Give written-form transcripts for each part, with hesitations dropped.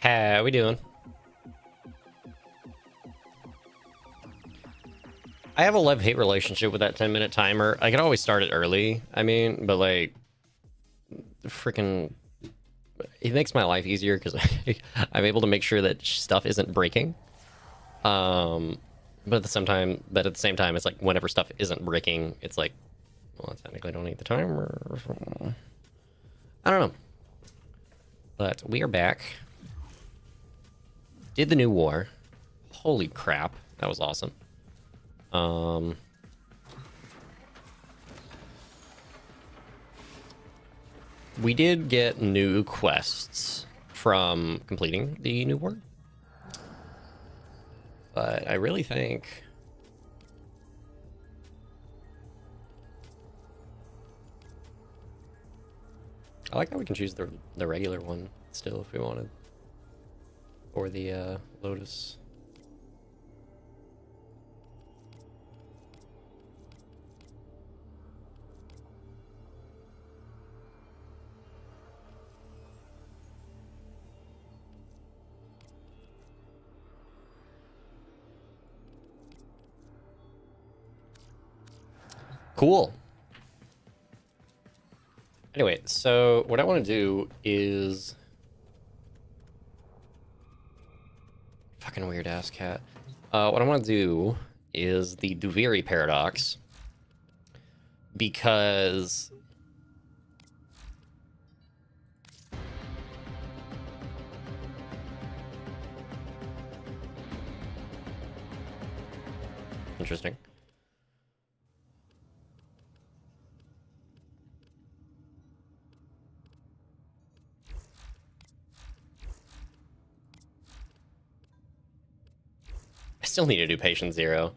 How we doing? I have a love-hate relationship with that 10-minute timer. I can always start it early, I mean, but like, freaking, it makes my life easier because I'm able to make sure that stuff isn't breaking. But at the same time, it's like whenever stuff isn't breaking, it's like, well, I technically don't need the timer. I don't know. But we are back. Did the new war. Holy crap, that was awesome. We did get new quests from completing the new war. But I really think I like how we can choose the regular one still if we wanted. Or the Lotus. Cool. Anyway, so what I want to do is... Fucking weird ass cat. What I want to do is the Duviri Paradox. Because... Interesting. I still need to do Patient Zero.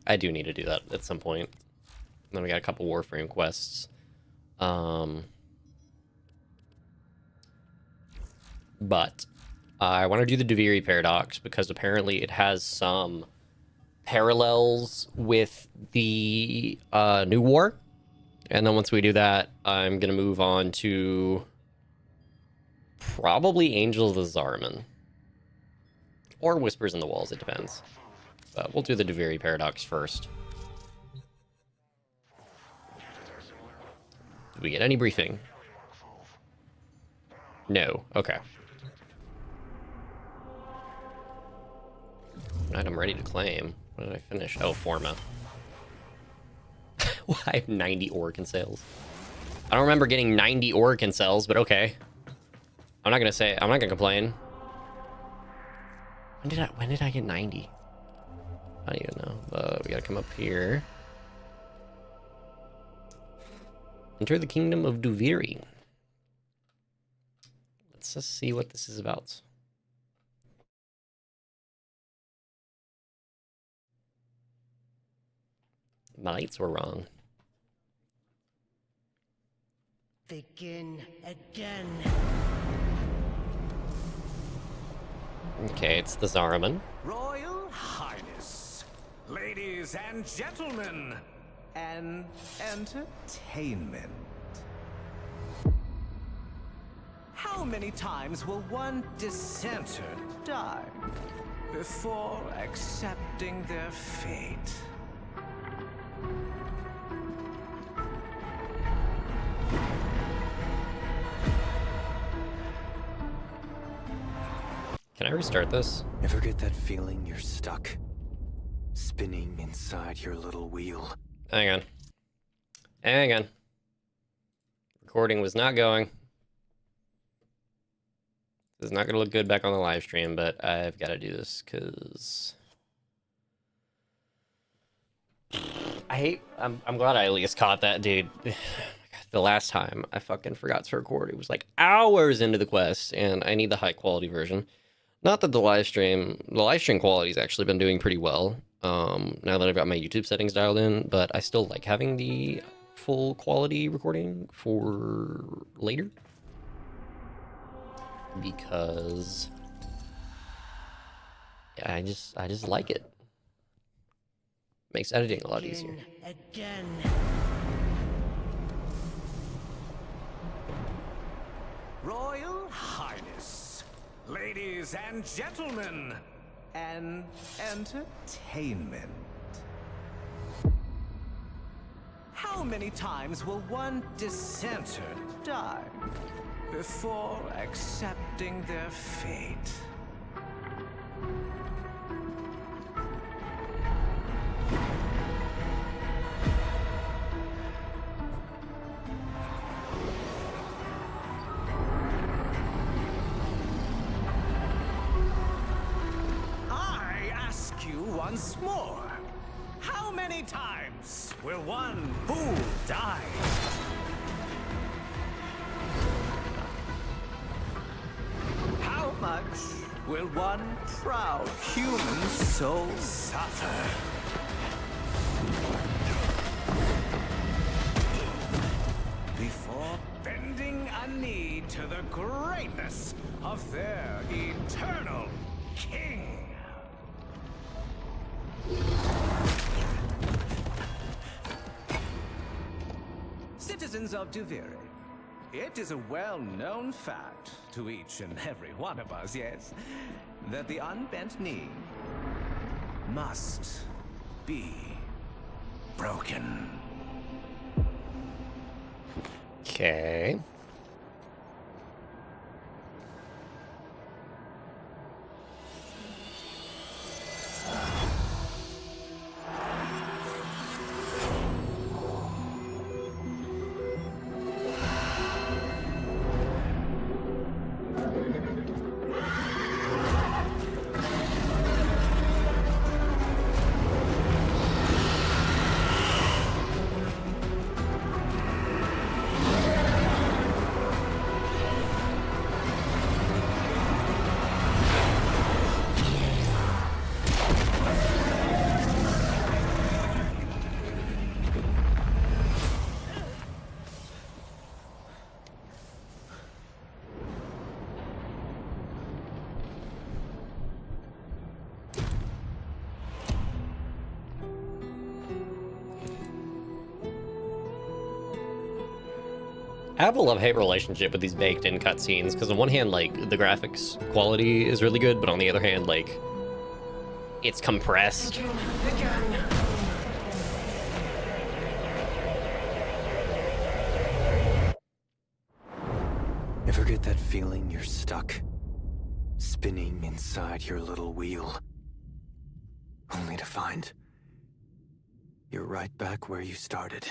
I do need to do that at some point. And then we got a couple Warframe quests. But I want to do the Duviri Paradox because apparently it has some parallels with the New War. And then once we do that, I'm going to move on to probably Angels of the Zarman. Or Whispers in the Walls, it depends. But we'll do the Duviri Paradox first. Did we get any briefing? No. Okay. Item ready to claim. What did I finish? Oh, Forma. Well, I have 90 Oricon sales. I don't remember getting 90 Oricon cells, but okay. I'm not gonna complain. When did I get 90? I don't even know. But we gotta come up here. Enter the Kingdom of Duviri. Let's just see what this is about. My lights were wrong. Begin again. Okay, it's the Zaraman. Royal Highness, ladies and gentlemen, and entertainment. How many times will one dissenter die before accepting their fate? Can I restart this? Ever get that feeling you're stuck? Spinning inside your little wheel? Hang on. Hang on. Recording was not going. This is not going to look good back on the live stream, but I've got to do this because... I'm glad I at least caught that, dude. The last time I fucking forgot to record, it was like hours into the quest, and I need the high quality version. Not that the live stream quality's actually been doing pretty well, now that I've got my YouTube settings dialed in, but I still like having the full quality recording for later. Because I just like it. Makes editing a lot easier. Again. Royal Highness, ladies and gentlemen, and entertainment. How many times will one dissenter die before accepting their fate? I ask you once more. How many times will one fool die? How much will one proud human soul suffer? Before bending a knee to the greatness of their eternal king. Citizens of Duviri, it is a well-known fact to each and every one of us, yes, that the unbent knee must be broken. Okay. I have a love-hate relationship with these baked-in cutscenes, because on one hand, like, the graphics quality is really good, but on the other hand, like, it's compressed. Ever get that feeling you're stuck? Spinning inside your little wheel? Only to find you're right back where you started.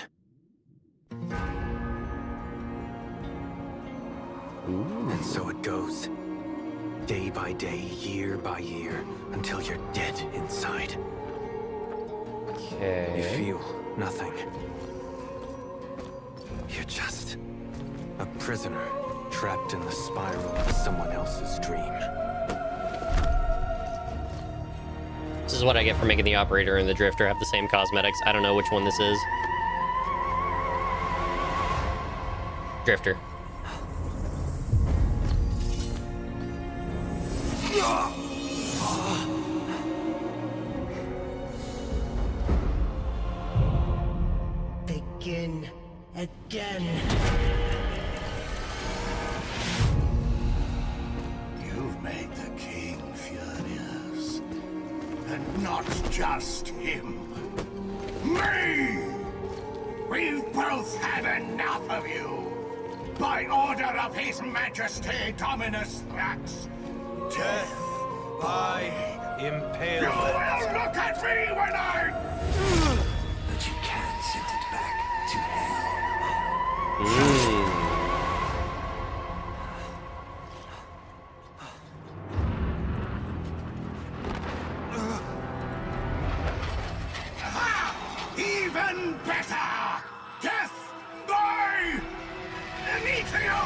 And so it goes. Day by day, year by year, until you're dead inside. Okay. You feel nothing. You're just a prisoner trapped in the spiral of someone else's dream. This is what I get for making the operator and the drifter have the same cosmetics. I don't know which one this is. Drifter. Begin again. You've made the king furious. And not just him. Me! We've both had enough of you. By order of His Majesty Dominus Thrax. Death by impalement. You will look at me when I... But you can't send it back to hell. Even better! Death by meteor!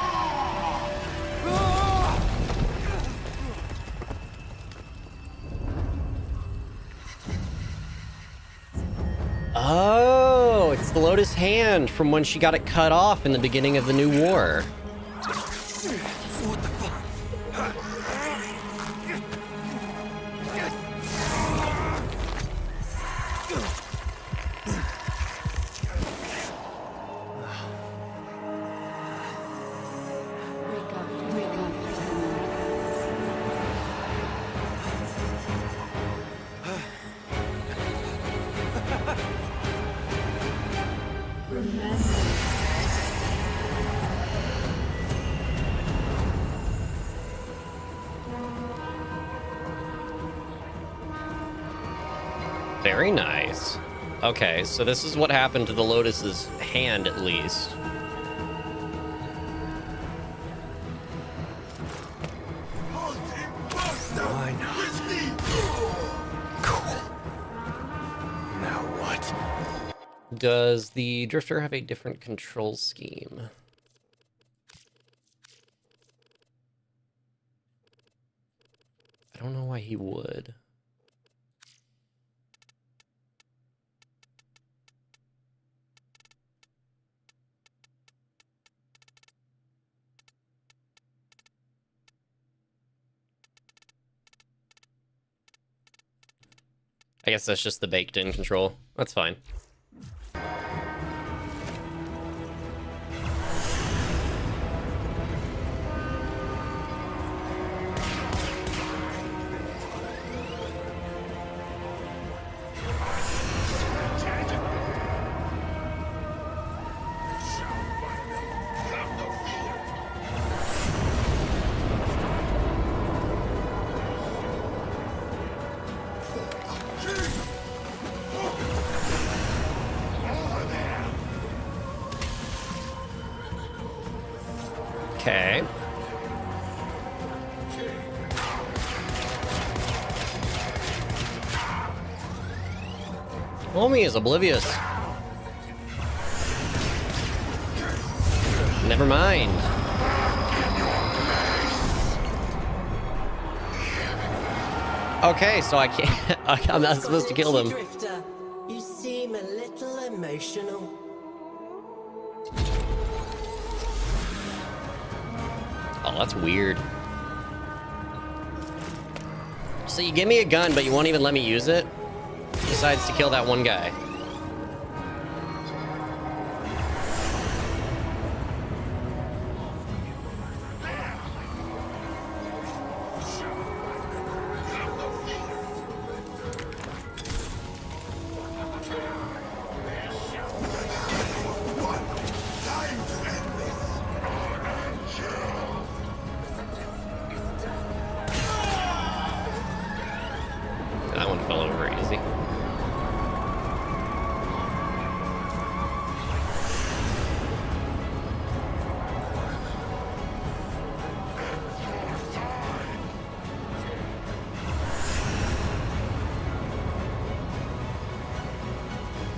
Oh, it's the Lotus Hand from when she got it cut off in the beginning of the new war. What the fuck? Wake up. Very nice. Okay, so this is what happened to the Lotus's hand, at least. Now I know. Cool. Now what? Does the Drifter have a different control scheme? I don't know why he would. I guess that's just the baked-in control. That's fine. Okay. Homie is oblivious. Never mind. Okay, so I can't. I'm not supposed to kill them. Drifter, you seem a little emotional. Oh, that's weird. So you give me a gun, but you won't even let me use it? Decides to kill that one guy. That one fell over easy.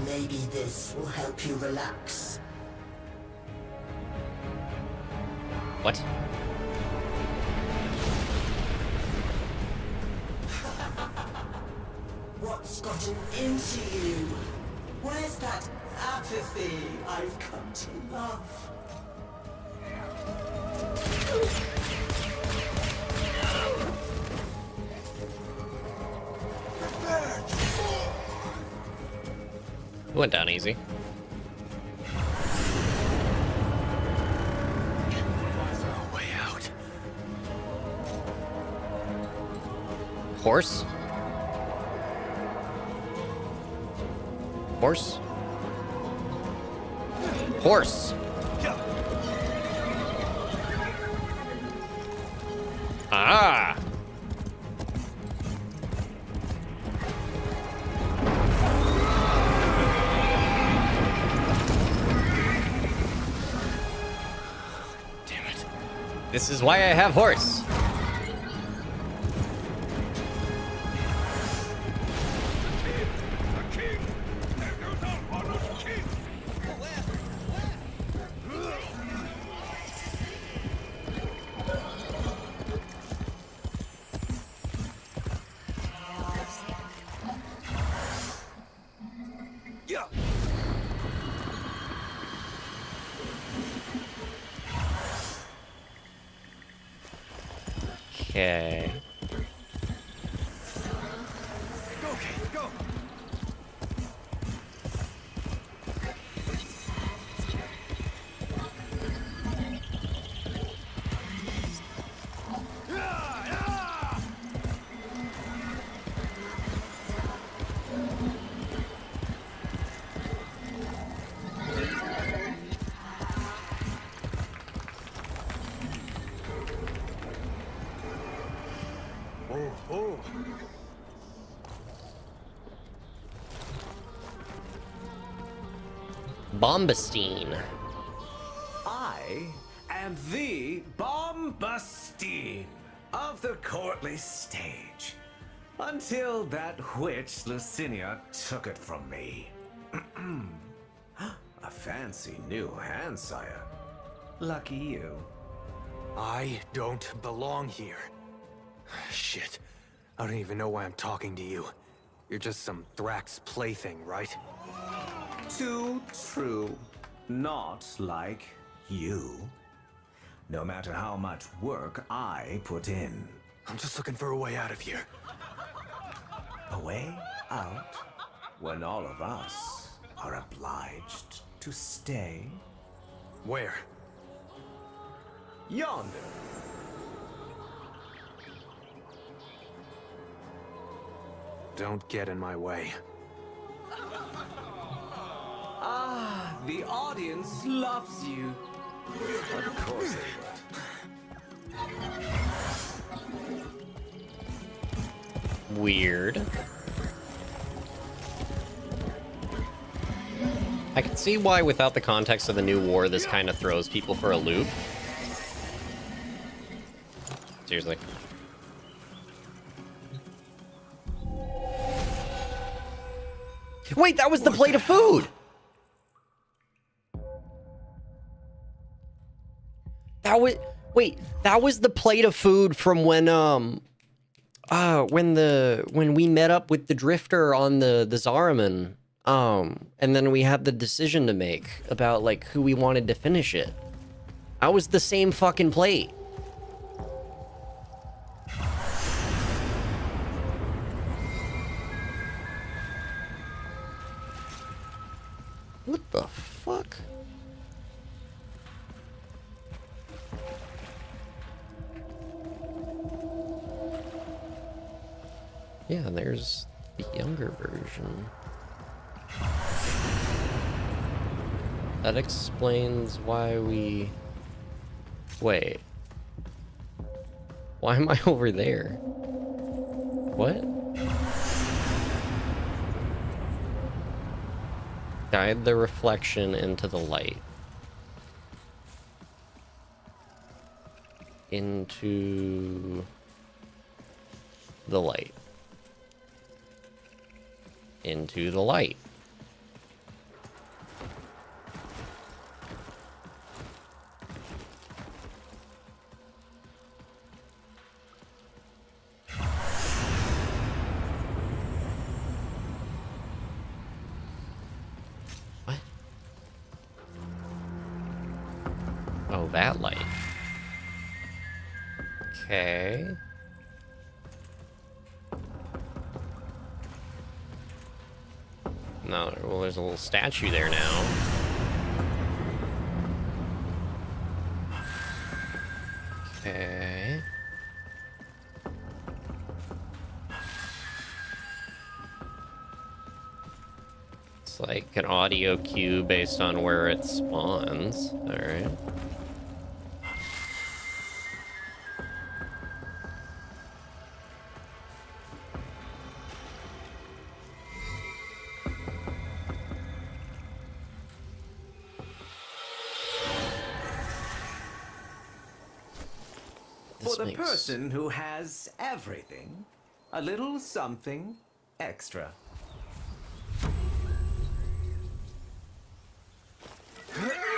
Maybe this will help you relax. What? What's gotten into you? Where's that apathy I've come to love? Went down easy. No way out. Horse? Horse? Horse! Ah! Damn it. This is why I have horse. Okay. Bombastine. I am the Bombastine of the courtly stage. Until that witch Lucinia took it from me. A fancy new hand, sire. Lucky you. I don't belong here. Shit. I don't even know why I'm talking to you. You're just some Thrax plaything, right? Too true. Not like you. No matter how much work I put in. I'm just looking for a way out of here. A way out when all of us are obliged to stay. Where? Yonder. Don't get in my way. Ah, the audience loves you. Of course they would. Weird. I can see why, without the context of the new war, this kind of throws people for a loop. Seriously. Wait, that was the plate of food! Wait, that was the plate of food from when we met up with the Drifter on the Zariman. And then we had the decision to make about, like, who we wanted to finish it. That was the same fucking plate. What the fuck? Yeah, there's the younger version. That explains why we... Wait. Why am I over there? What? Guide the reflection into the light. Into the light. Into the light. What? Oh, that light. Okay. No, well, there's a little statue there now. Okay. It's like an audio cue based on where it spawns. All right. For the person who has everything, a little something extra.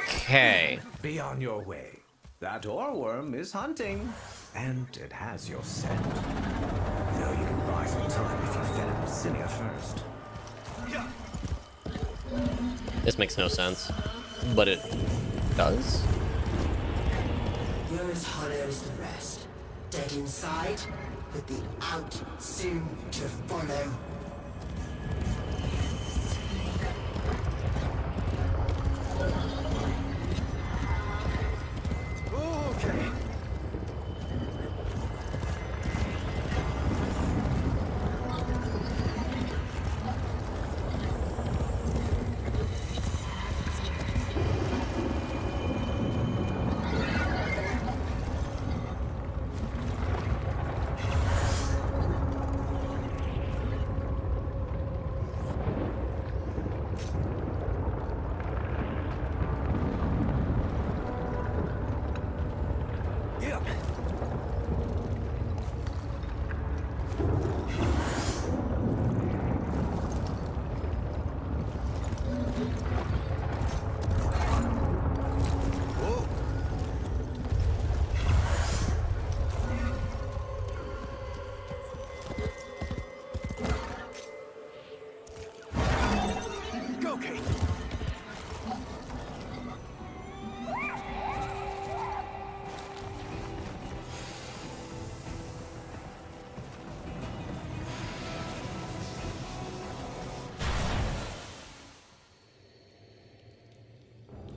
Okay. Be on your way. That oreworm is hunting, and it has your scent. Though you can buy some time if you fed it Lucinia first. This makes no sense, but it does. You're as hollow as the rest. Dead inside, with the out soon to follow. Okay.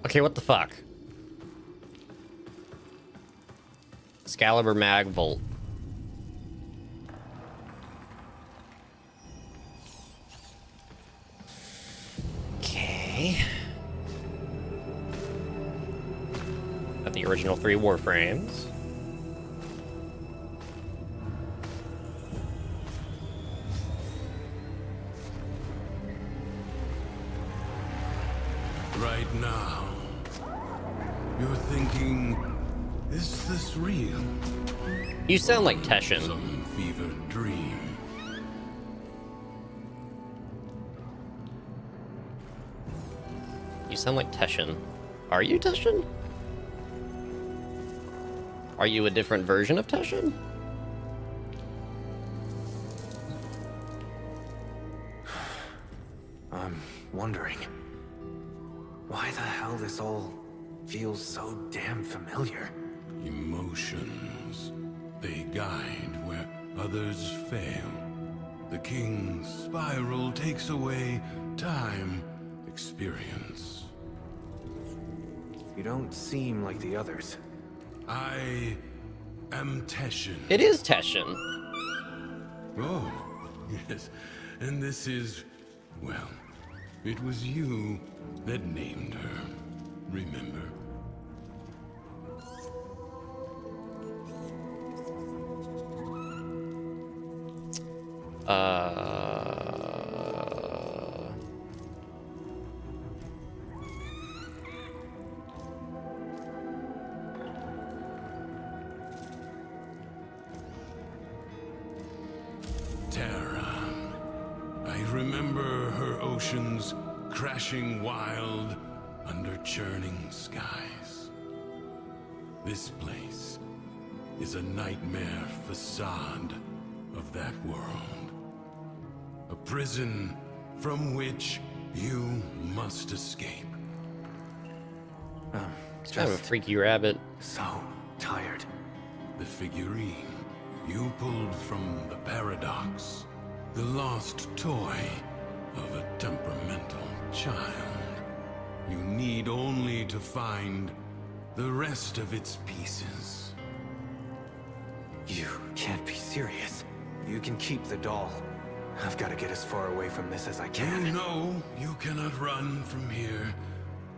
Okay, what the fuck? Excalibur Mag Volt. Okay. Got the original 3 Warframes. Right now, you're thinking, is this real? You sound like Teshin. Some fevered dream. You sound like Teshin. Are you Teshin? Are you a different version of Teshin? I'm wondering why the hell this all feels so damn familiar. Emotions. They guide where others fail. The king's spiral takes away time, experience. You don't seem like the others. I am Teshin. It is Teshin. Oh, yes. And this is, well, it was you that named her. Remember? Terra. I remember her oceans crashing wild under churning skies. This place is a nightmare facade of that world. A prison from which you must escape. It's kind of a Just freaky rabbit. so tired. The figurine you pulled from the Paradox. The lost toy of a temperamental child. You need only to find the rest of its pieces. You can't be serious. You can keep the doll. I've got to get as far away from this as I You can. know you cannot run from here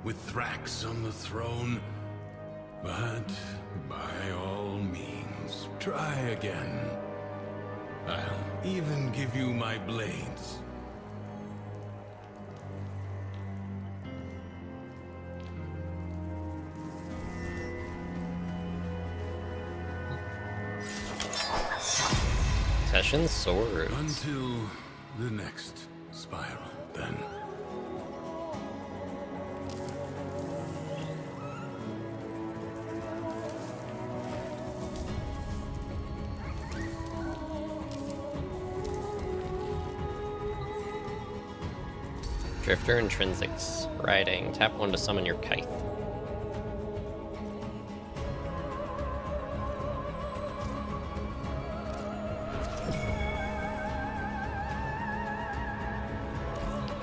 with Thrax on the throne. But by all means, try again. I'll even give you my blades. Teshin's swords. Until the next spiral, then. Drifter Intrinsics. Riding. Tap 1 to summon your kite.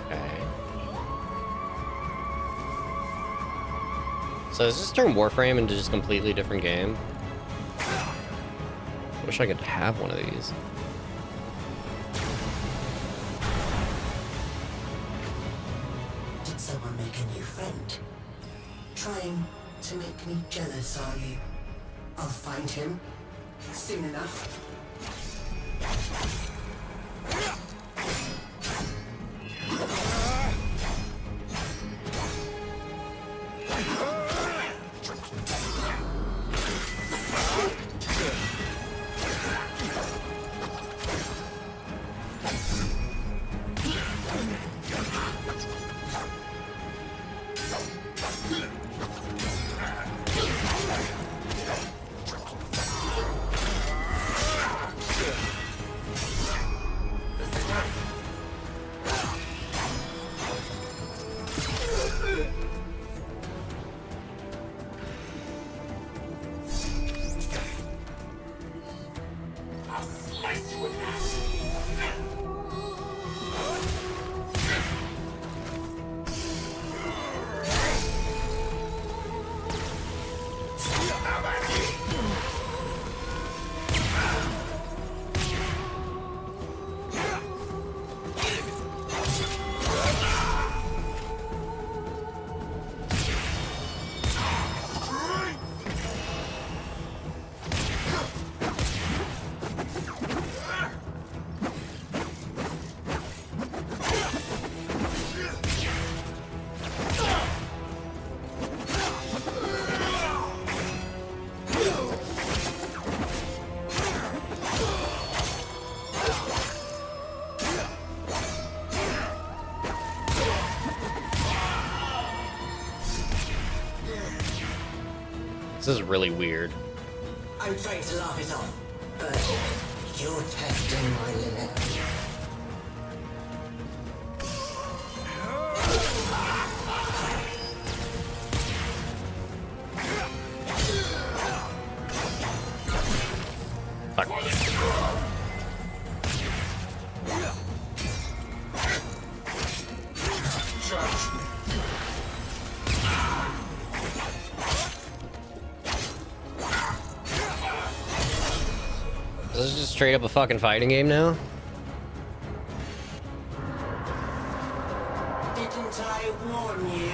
Okay. So does this turn Warframe into just a completely different game? I wish I could have one of these. Did someone make a new friend? Trying to make me jealous, are you? I'll find him soon enough. This is really weird. I'm trying to laugh it off, but you're testing my limits. Fuck. This is just straight up a fucking fighting game now? Didn't I warn you?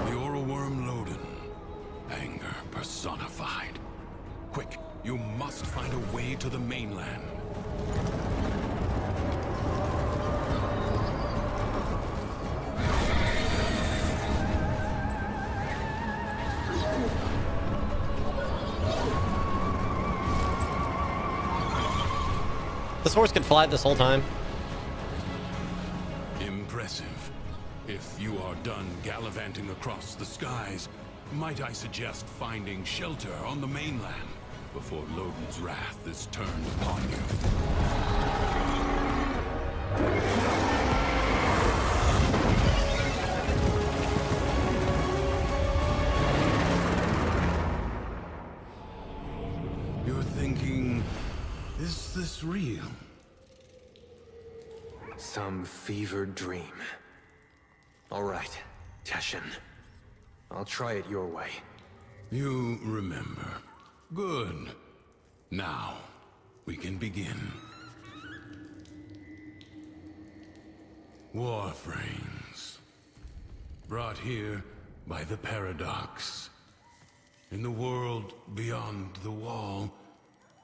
You're a worm Loden. Anger personified. Quick, you must find a way to the mainland. This horse could fly this whole time. Impressive. If you are done gallivanting across the skies, might I suggest finding shelter on the mainland before Loden's wrath is turned upon you? You're thinking, is this real? Some fevered dream. All right, Teshin. I'll try it your way. You remember. Good. Now, we can begin. Warframes. Brought here by the Paradox. In the world beyond the wall,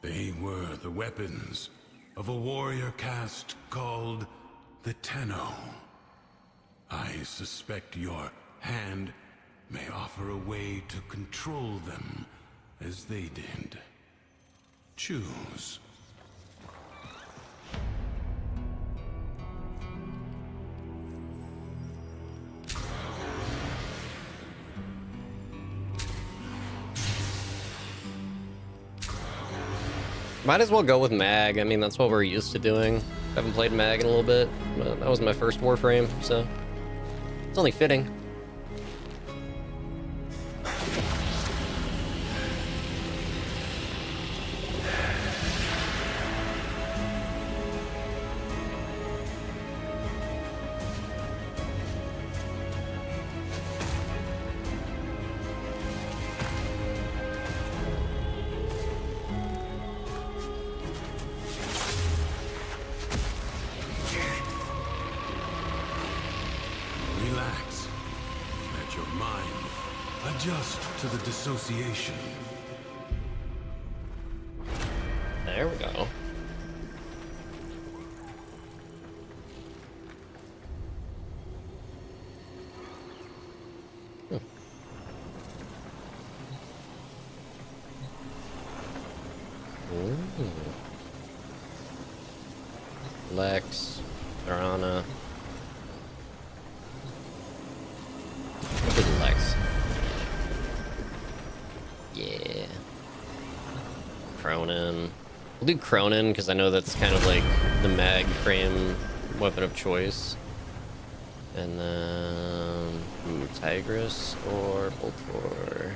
they were the weapons of a warrior caste called the Tenno. I suspect your hand may offer a way to control them as they did. Choose. Might as well go with Mag. I mean, that's what we're used to doing. Haven't played Mag in a little bit, but that was my first Warframe, so it's only fitting. Relax. Let your mind adjust to the dissociation. There we go. Ooh. Lex, Arana. Look at Lex. Yeah. Cronin. We'll do Cronin because I know that's kind of like the mag frame weapon of choice. And then Tigress or Boltor.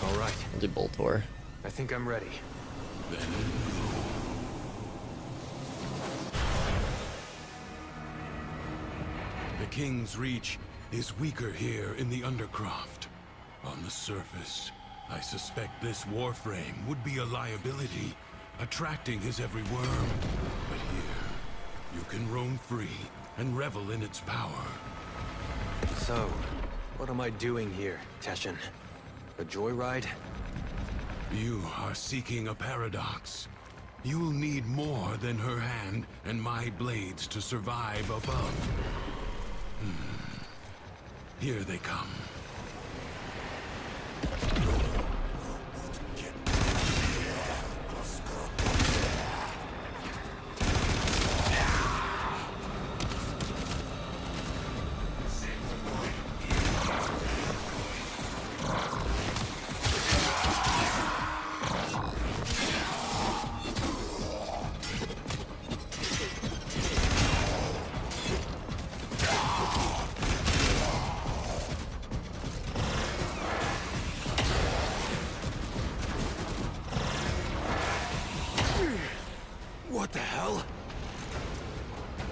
All right, We'll do Boltor. I think I'm ready. Then go. The King's Reach is weaker here in the Undercroft. On the surface, I suspect this Warframe would be a liability, attracting his every worm. But here, you can roam free and revel in its power. So, what am I doing here, Teshin? A joyride? You are seeking a paradox. You'll need more than her hand and my blades to survive above. Here they come. What the hell?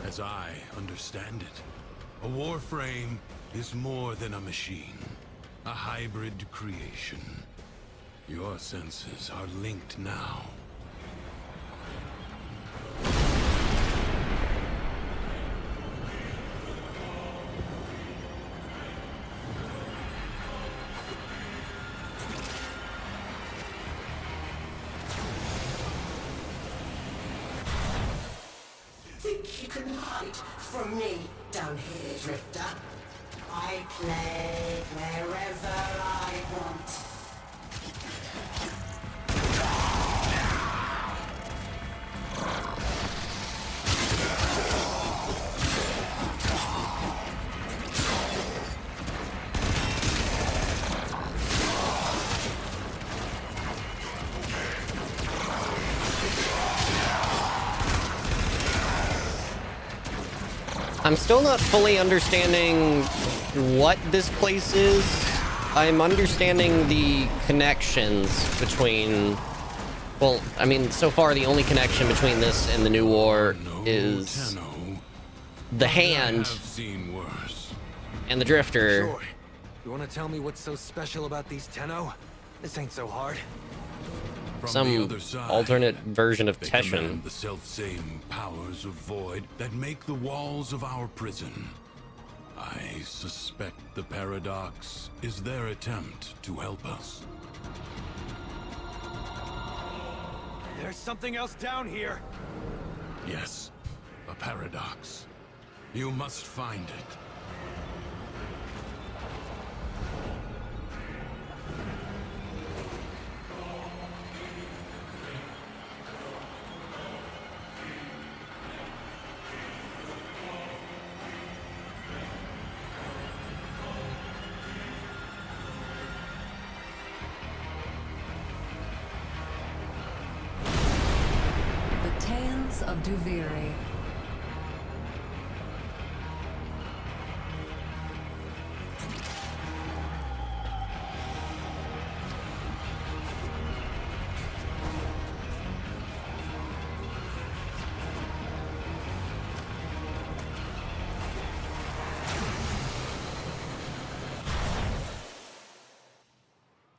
As I understand it, a Warframe is more than a machine. A hybrid creation. Your senses are linked now. Think you can hide from me down here, Drifter? I play wherever I want. I'm still not fully understanding what this place is. I'm understanding the connections between... Well, I mean, so far the only connection between this and the New War is the hand and the Drifter. Sure. You want to tell me what's so special about these Tenno? This ain't so hard. Some alternate version of they Teshin. command the self-same powers of void that make the walls of our prison. I suspect the Paradox is their attempt to help us. There's something else down here. Yes, a Paradox. You must find it. The Tales of Duviri.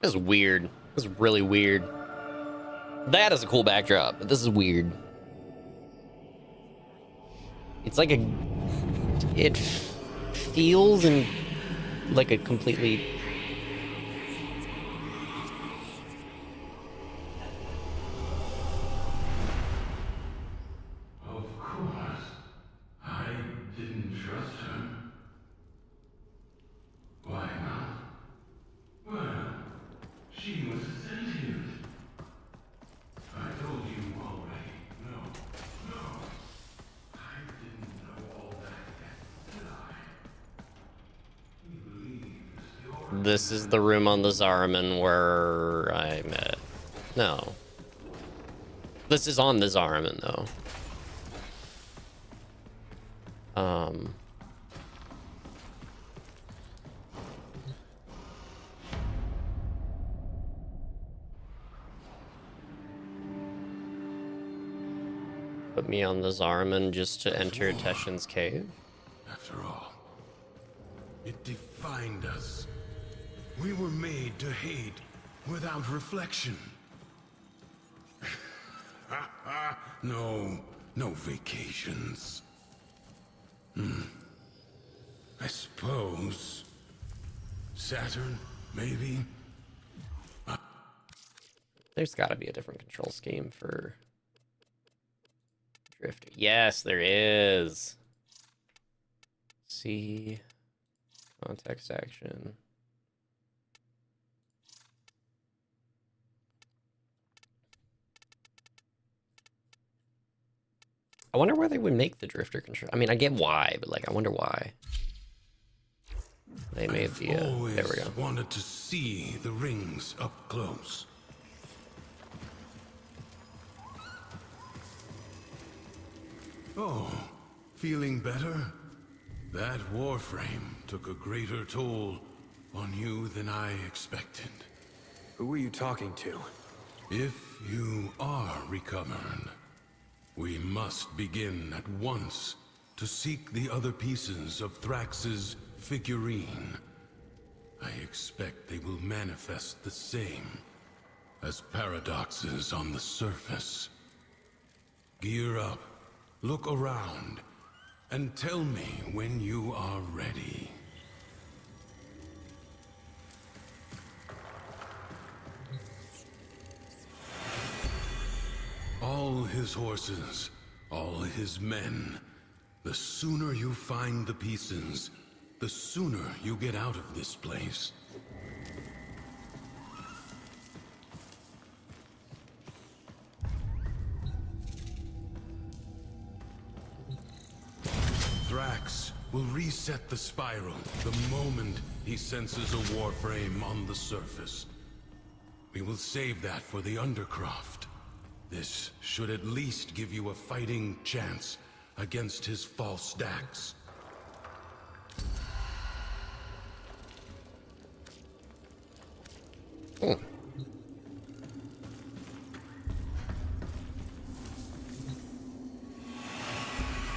This is weird. This is really weird. That is a cool backdrop, but this is weird. It's like a... It feels and like a completely... Of course. I didn't trust her. Why not? Well, she was a sentient. I told you already. No. I didn't know all that yet, did I? He believes you're... This is the room on the Zariman where I met... No. This is on the Zariman, though. Put me on the Zariman just to enter Teshin's cave. After all, it defined us. We were made to hate without reflection. No vacations. I suppose Saturn, maybe? There's got to be a different control scheme for Drifter. Yes, there is. See, Context action. I wonder why they would make the drifter control. I mean, I get why, but like, I wonder why they made the. There we go. Wanted to see the rings up close. Oh, feeling better? That Warframe took a greater toll on you than I expected. Who were you talking to? If you are recovered, we must begin at once to seek the other pieces of Thrax's figurine. I expect they will manifest the same as paradoxes on the surface. Gear up, look around, and tell me when you are ready. All his horses, all his men. The sooner you find the pieces, the sooner you get out of this place. Thrax will reset the spiral the moment he senses a Warframe on the surface. We will save that for the Undercroft. This should at least give you a fighting chance against his false stacks. Hmm.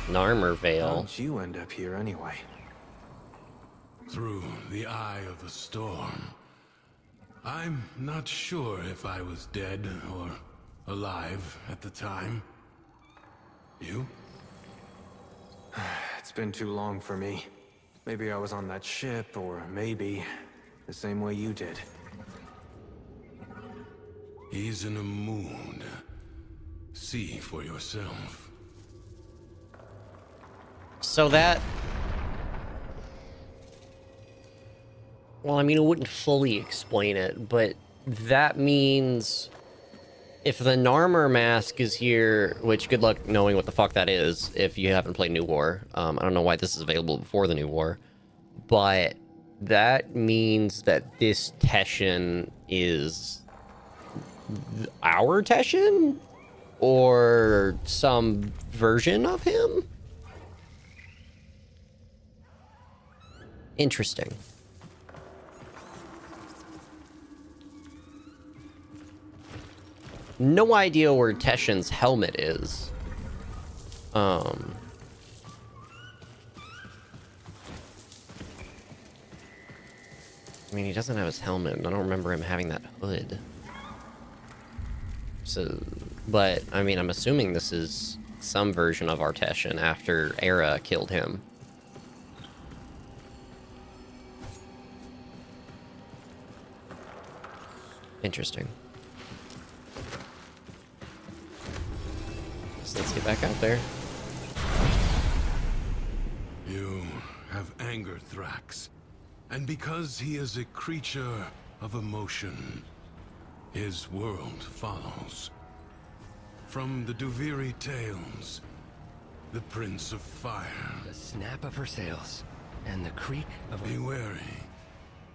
Narmer Veil. How'd you end up here anyway? Through the eye of a storm. I'm not sure if I was dead or alive at the time. You? It's been too long for me. Maybe I was on that ship, or maybe the same way you did. He's in a mood. See for yourself. So that... Well, I mean, it wouldn't fully explain it, but that means if the Narmer mask is here, which good luck knowing what the fuck that is if you haven't played New War. I don't know why this is available before the New War, but that means that this Teshin is our Teshin? Or some version of him? Interesting. No idea where Teshin's helmet is. I mean, he doesn't have his helmet, and I don't remember him having that hood. So, but, I mean, I'm assuming this is some version of our Teshin after Era killed him. Interesting. So let's get back out there. You have angered Thrax. And because he is a creature of emotion, his world follows. From the Duviri tales, the Prince of Fire. The snap of her sails, and the creak of Be wary.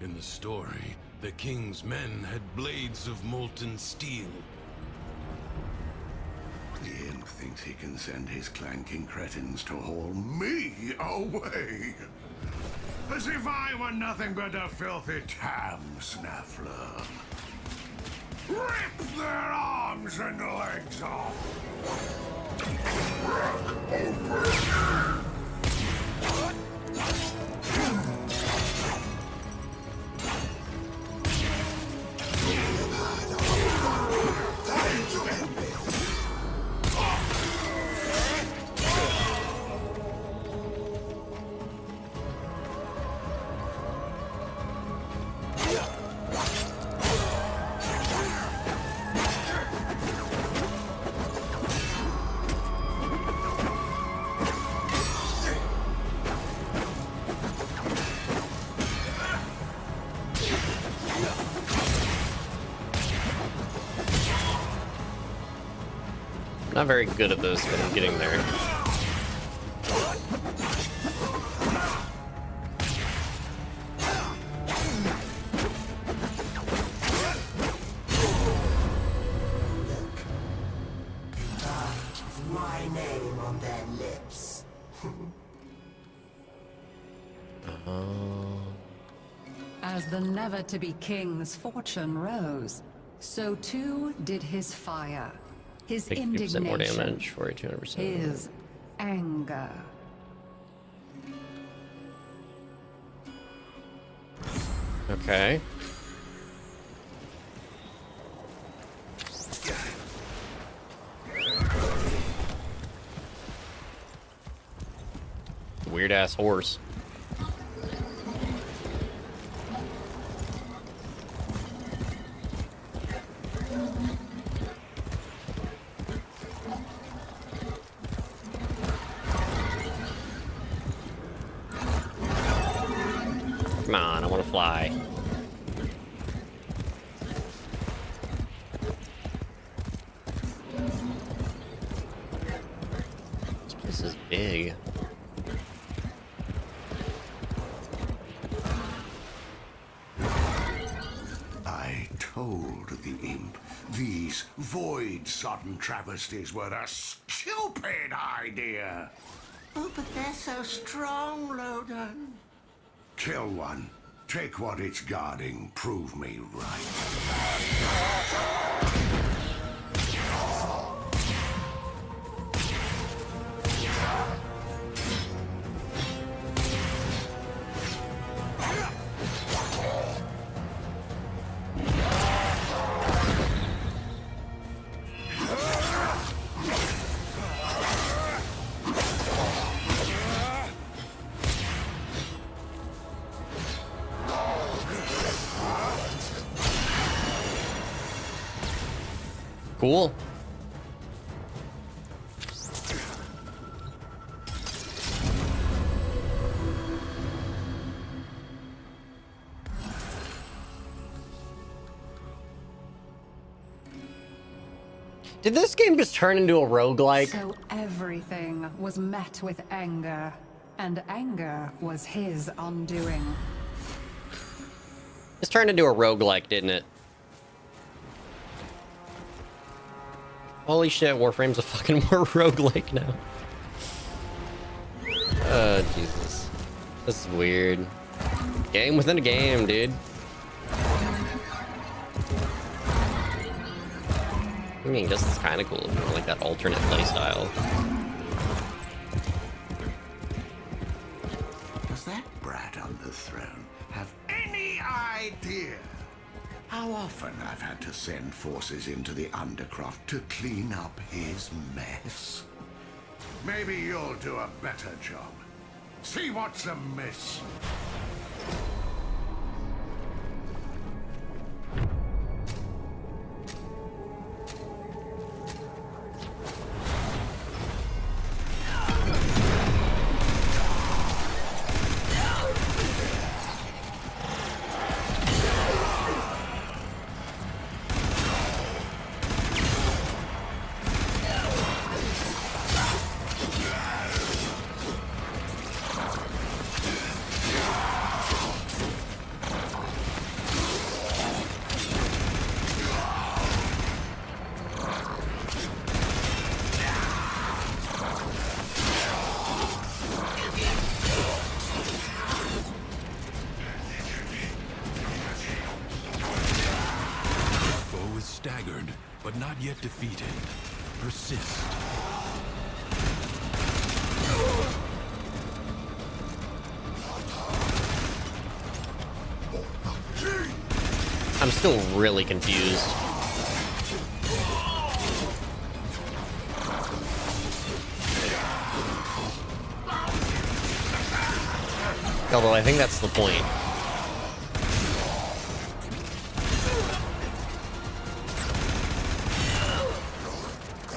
In the story, the king's men had blades of molten steel. The imp thinks he can send his clanking cretins to haul me away. As if I were nothing but a filthy tam snaffler. Rip their arms and legs off! Not very good at this, but I'm getting there. My name on their lips. As the never-to-be king's fortune rose, so too did his fire, his 50% indignation, more damage, 4200%. his anger. Okay. Weird ass horse. Come on, I want to fly. This place is big. I told the imp these void-sodden travesties were a stupid idea. Oh, but they're so strong, Loden. Kill one. Take what it's guarding. Prove me right. Cool. Did this game just turn into a roguelike? So everything was met with anger, and anger was his undoing. This turned into a roguelike, didn't it? Holy shit, Warframe's a fucking more roguelike now. Oh, Jesus. This is weird. Game within a game, dude. I mean, this is kind of cool if you want like that alternate playstyle. Does that brat on the throne have any idea how often I've had to send forces into the Undercroft to clean up his mess? Maybe you'll do a better job. See what's amiss. Staggered, but not yet defeated. Persist. I'm still really confused. Although I think that's the point.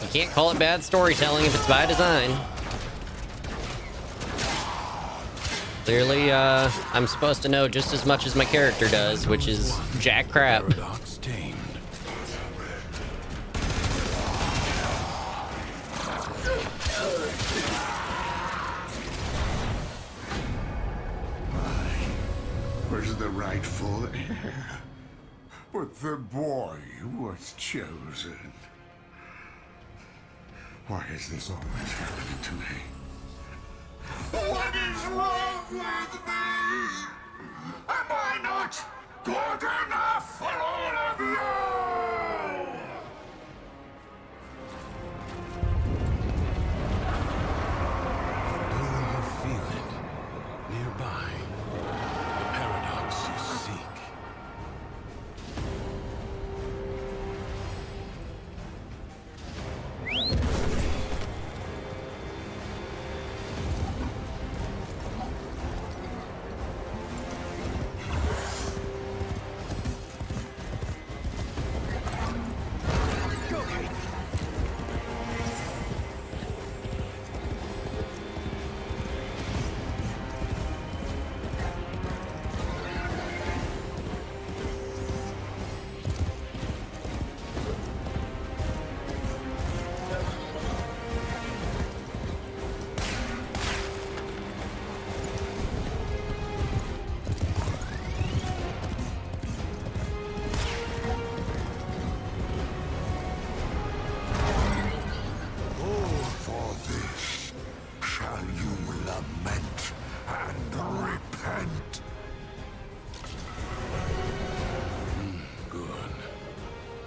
You can't call it bad storytelling if it's by design. Clearly, I'm supposed to know just as much as my character does, which is jack crap. Paradox tamed. was the rightful heir. But the boy was chosen. Why is this always happening to me? What is wrong with me? Am I not good enough for all of you? Do you feel it? Nearby. The paradox you seek.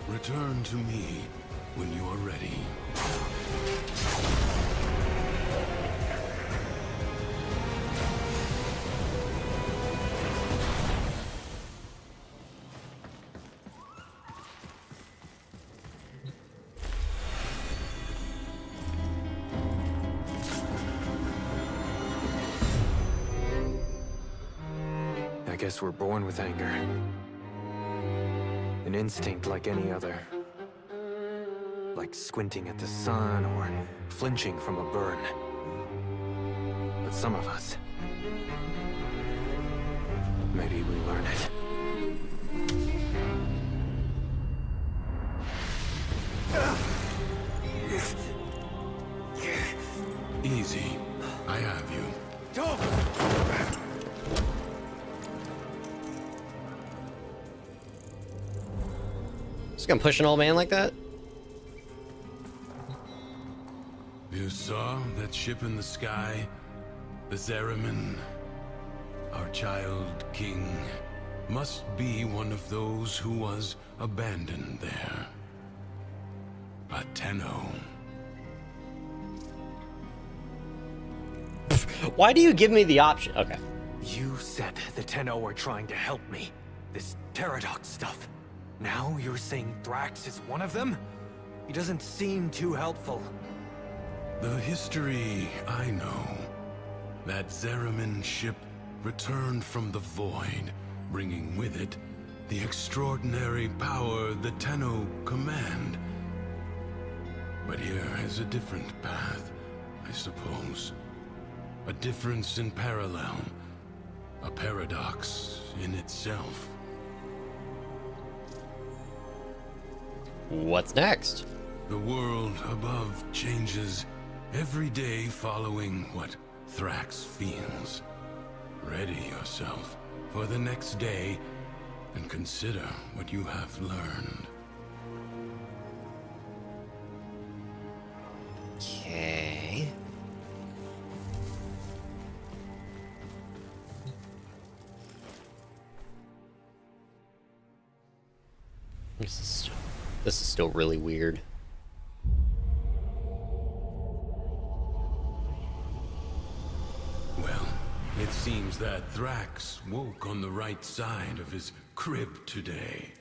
Return to me when you are ready. I guess we're born with anger. An instinct like any other. Like squinting at the sun or flinching from a burn. But some of us... maybe we learn it. Easy. I have you. Don't! Just gonna push an old man like that? You saw that ship in the sky? The Zariman? Our child king must be one of those who was abandoned there. A Tenno. Why do you give me the option? Okay. You said the Tenno were trying to help me. This paradox stuff. Now you're saying Thrax is one of them? He doesn't seem too helpful. The history I know. That Zariman ship returned from the void, bringing with it the extraordinary power the Tenno command. But here is a different path, I suppose. A difference in parallel. A paradox in itself. What's next? The world above changes every day following what Thrax feels. Ready yourself for the next day and consider what you have learned. Okay. This is still really weird. Well, it seems that Thrax woke on the right side of his crib today.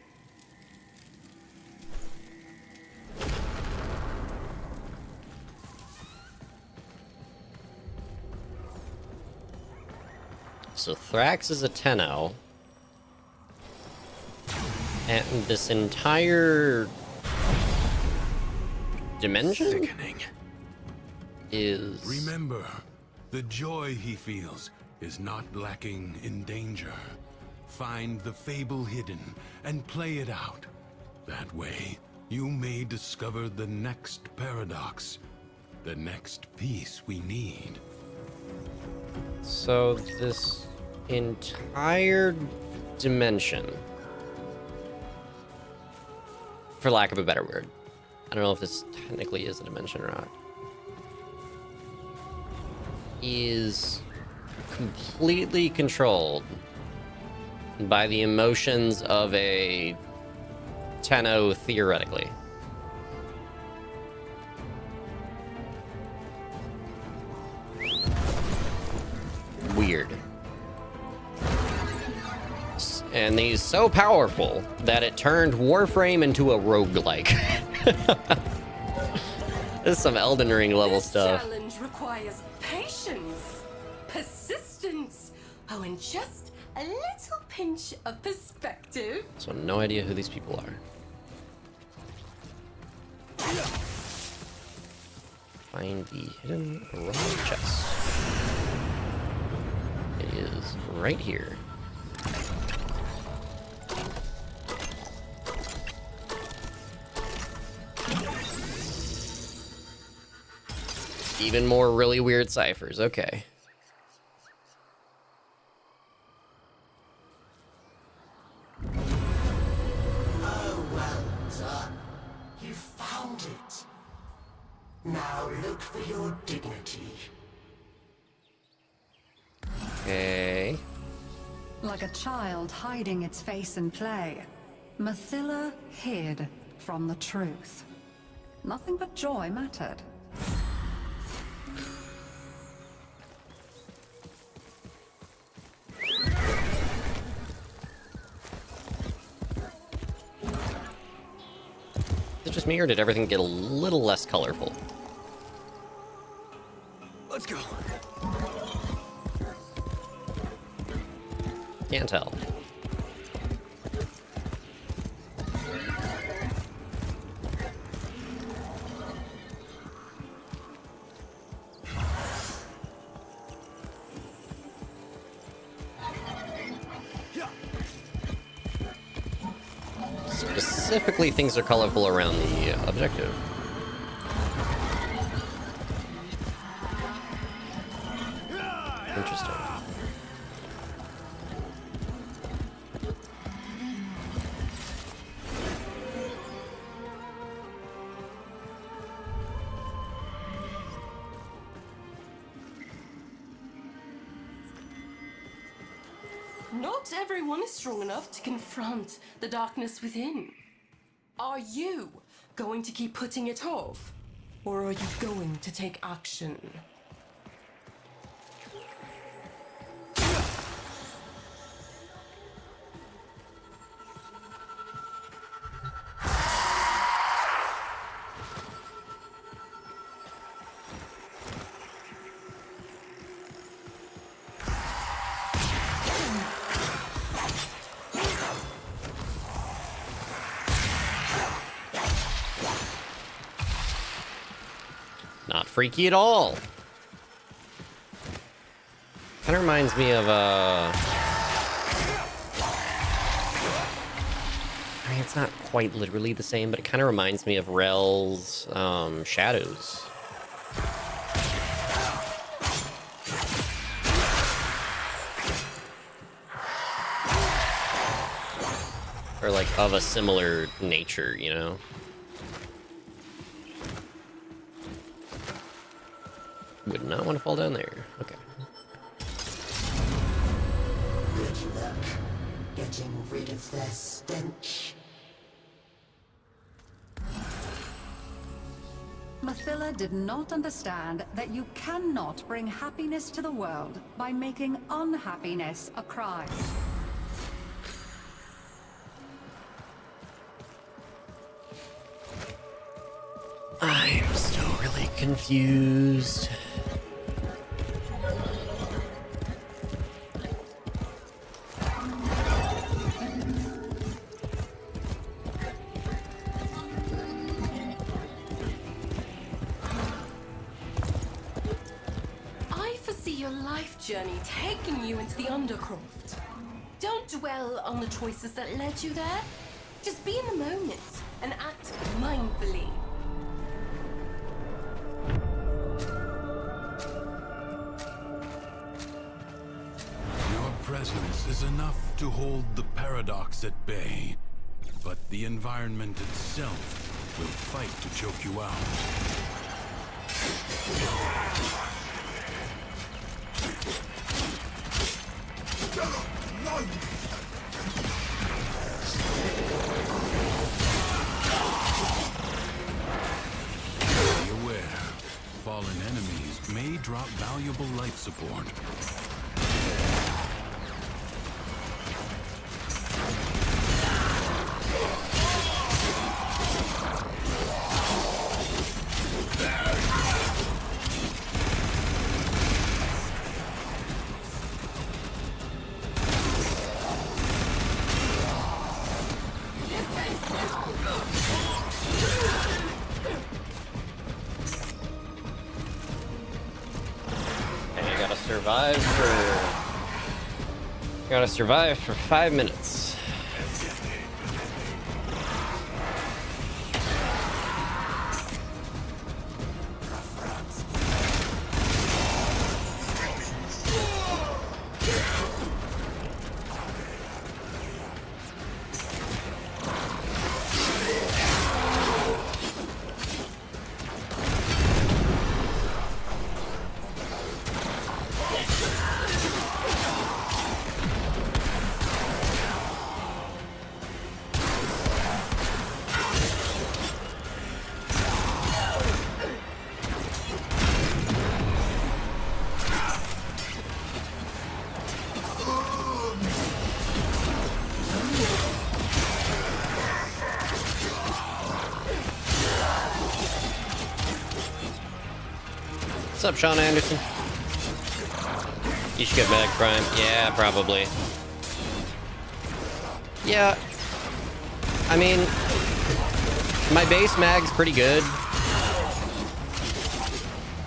So Thrax is a Tenno. And this entire dimension Sickening. is... Remember, the joy he feels is not lacking in danger. Find the fable hidden and play it out. That way, you may discover the next paradox, the next piece we need. So this entire dimension, for lack of a better word. I don't know if this technically is a dimension or not. Is completely controlled by the emotions of a Tenno, theoretically. Weird. And he's so powerful that it turned Warframe into a roguelike. This is some Elden Ring level stuff. This challenge requires patience, persistence, oh, and just a little pinch of perspective. So no idea who these people are. Find the hidden royal chest. It is right here. Even more really weird ciphers. Okay. Oh, well done. You found it. Now look for your dignity. Okay. Like a child hiding its face in play, Mathila hid from the truth. Nothing but joy mattered. Is it just me, or did everything get a little less colorful? Let's go. Can't tell. Specifically, things are colorful around the objective. Interesting. Not everyone is strong enough to confront the darkness within. Are you going to keep putting it off? Or are you going to take action? Not freaky at all. Kind of reminds me of I mean, it's not quite literally the same, but it kind of reminds me of Rel's Shadows. Or like of a similar nature, you know? Would not want to fall down there. Okay. Good luck getting rid of their stench. Mathila did not understand that you cannot bring happiness to the world by making unhappiness a crime. I'm still really confused. I foresee your life journey taking you into the Undercroft. Don't dwell on the choices that led you there. Just be in the moment and act mindfully. Your This is enough to hold the paradox at bay, but the environment itself will fight to choke you out. Be aware, fallen enemies may drop valuable life support. Gotta survive for 5 minutes. What's up, Sean Anderson? You should get back Prime. Yeah, probably. Yeah. I mean, my base mag's pretty good.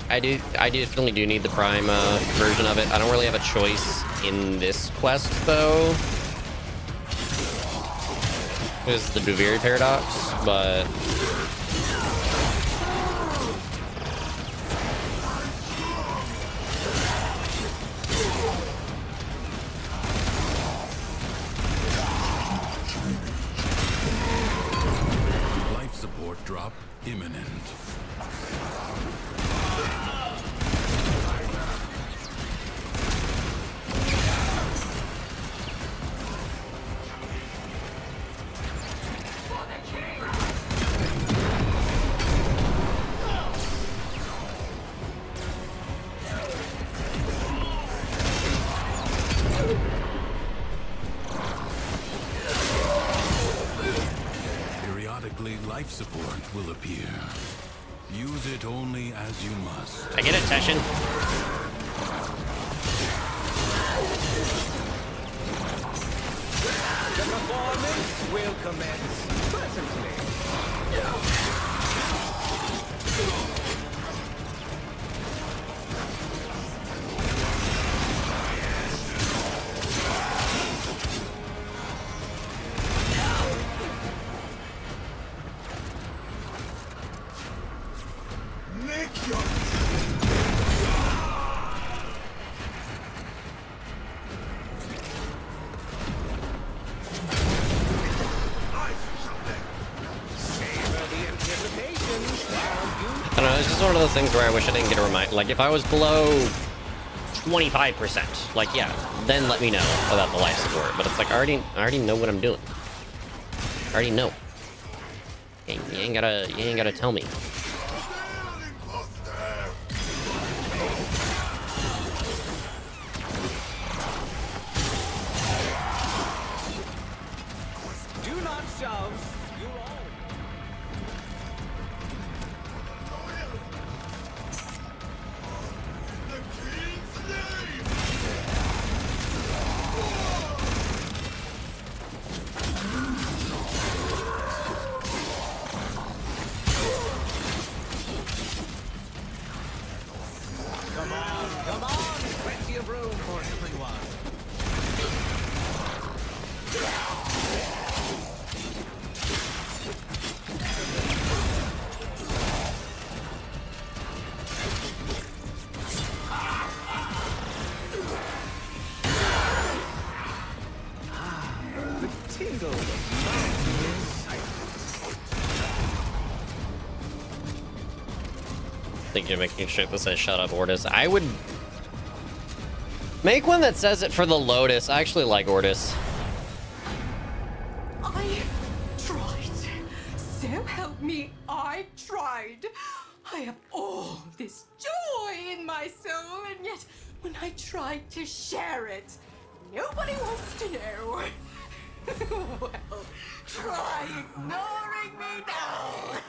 I definitely do need the Prime version of it. I don't really have a choice in this quest, though. This is the Duviri Paradox, but... Life support drop imminent. Periodically, life support will appear. Use it only as you must. I get it, Teshin. The performance will commence presently. I don't know, it's just one of those things where I wish I didn't get a reminder. Like, if I was below 25%, like, yeah, then let me know about the life support. But it's like, I already know what I'm doing. I already know. You ain't gotta tell me. Do not shove. You all. tingle of mountainous I think you're making shit that says shut up, Ordis. I would make one that says it for the Lotus. I actually like Ordis. I tried. So help me, I tried. I have all this joy in my soul, and yet when I tried to share it, nobody wants to know. Well, try ignoring me now.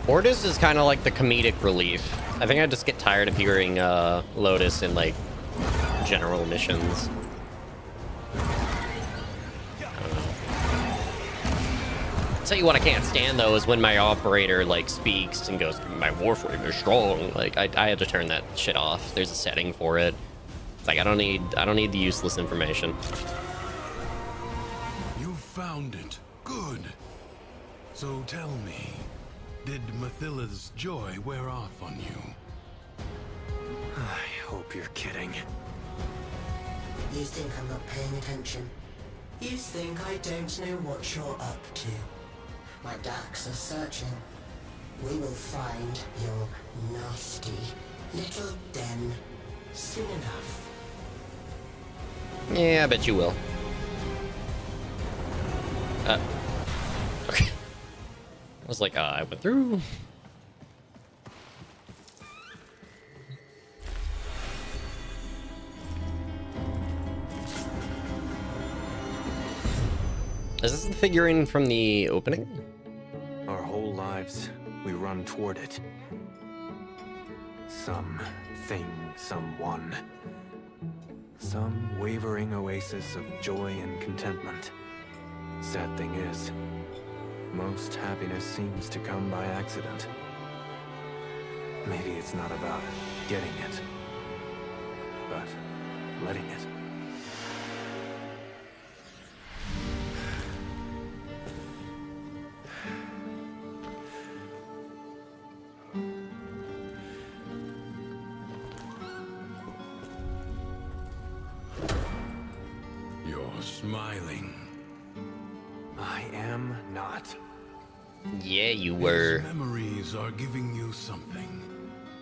Ordis is kind of like the comedic relief. I think I just get tired of hearing Lotus in like general missions. Tell you what I can't stand though is when my operator like speaks and goes, "My Warframe is strong." Like I had to turn that shit off. There's a setting for it. It's like I don't need the useless information. You found it. Good. So tell me, did Mathilla's joy wear off on you? I hope you're kidding. You think I'm not paying attention? You think I don't know what you're up to? My darks are searching. We will find your nasty little den soon enough. Yeah, I bet you will. Okay. I was like, I went through. Is this the figurine from the opening? Our whole lives, we run toward it. Something, someone. Some wavering oasis of joy and contentment. Sad thing is, most happiness seems to come by accident. Maybe it's not about getting it, but letting it. You're smiling. I am not. Yeah, you were. These memories are giving you something.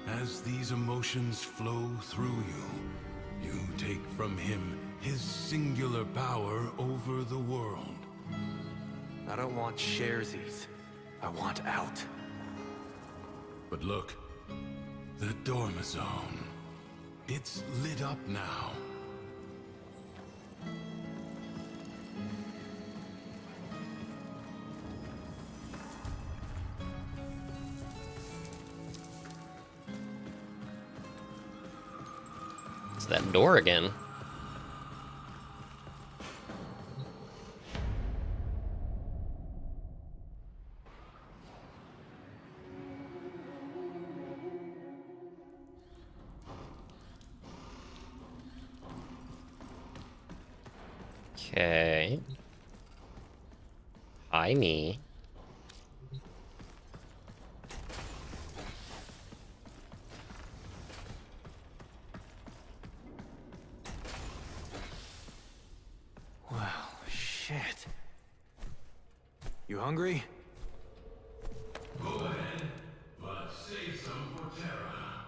As these emotions flow through you, you take from him his singular power over the world. I don't want sharesies. I want out. But look, the Dormizone. It's lit up now. It's that door again. Okay. Hi, me. Well, shit. You hungry? Go ahead, but save some for Terra.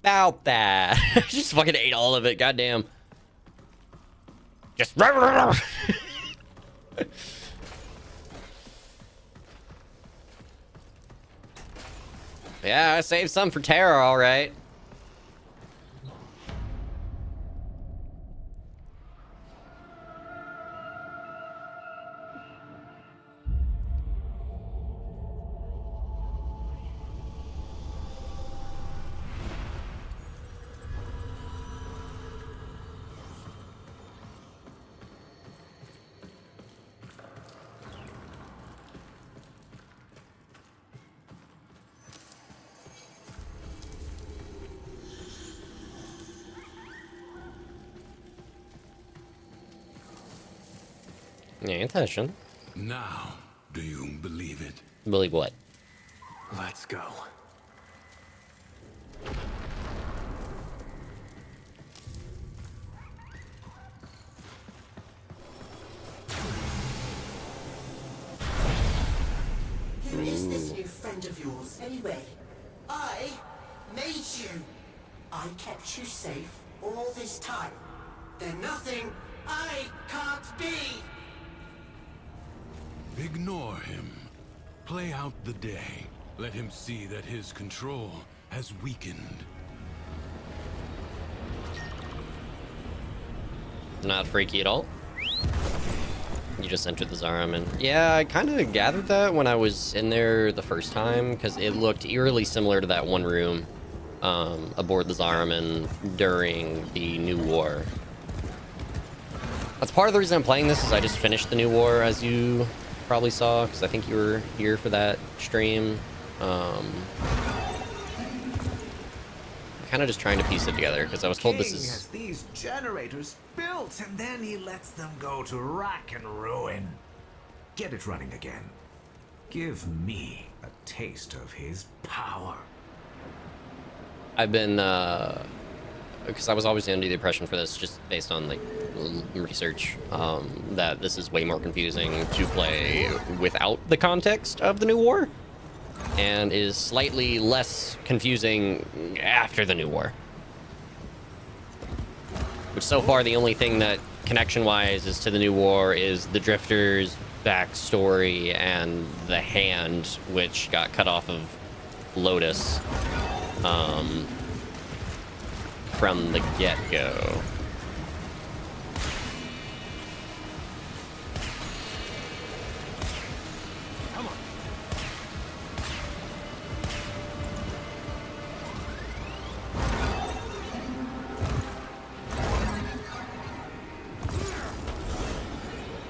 About that. Just fucking ate all of it. Goddamn. Just. Yeah, I saved some for Terra, all right. Yeah, attention. Now, do you believe it? Believe what? Let's go. Who is this new friend of yours, anyway? I made you. I kept you safe all this time. They're nothing I can't be. Ignore him. Play out the day. Let him see that his control has weakened. Not freaky at all. You just entered the Zariman. Yeah, I kind of gathered that when I was in there the first time, because it looked eerily similar to that one room aboard the Zariman during the New War. That's part of the reason I'm playing this, is I just finished the New War, as you probably saw, because I think you were here for that stream. Kind of just trying to piece it together, because I was told this is... has these generators built, and then he lets them go to rack and ruin. Get it running again. Give me a taste of his power. I've been, because I was always under the impression for this, just based on, like, research, that this is way more confusing to play without the context of the New War, and is slightly less confusing after the New War. Which so far the only thing that connection-wise is to the New War is the Drifter's backstory and the hand, which got cut off of Lotus from the get-go.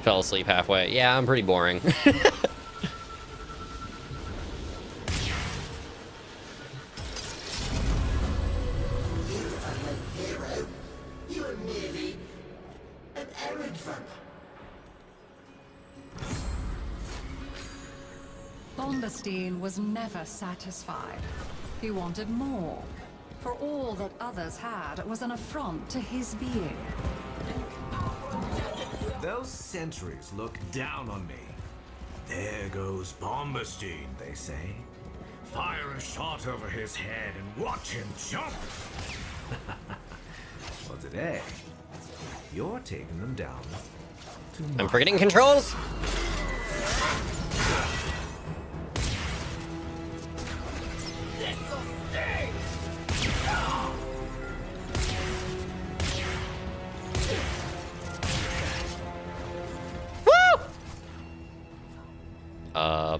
Fell asleep halfway. Yeah, I'm pretty boring. Bombastine was never satisfied. He wanted more. For all that others had was an affront to his being. Those sentries look down on me. There goes Bombastine, they say. Fire a shot over his head and watch him jump. Well, today, you're taking them down to I'm forgetting controls. Oh.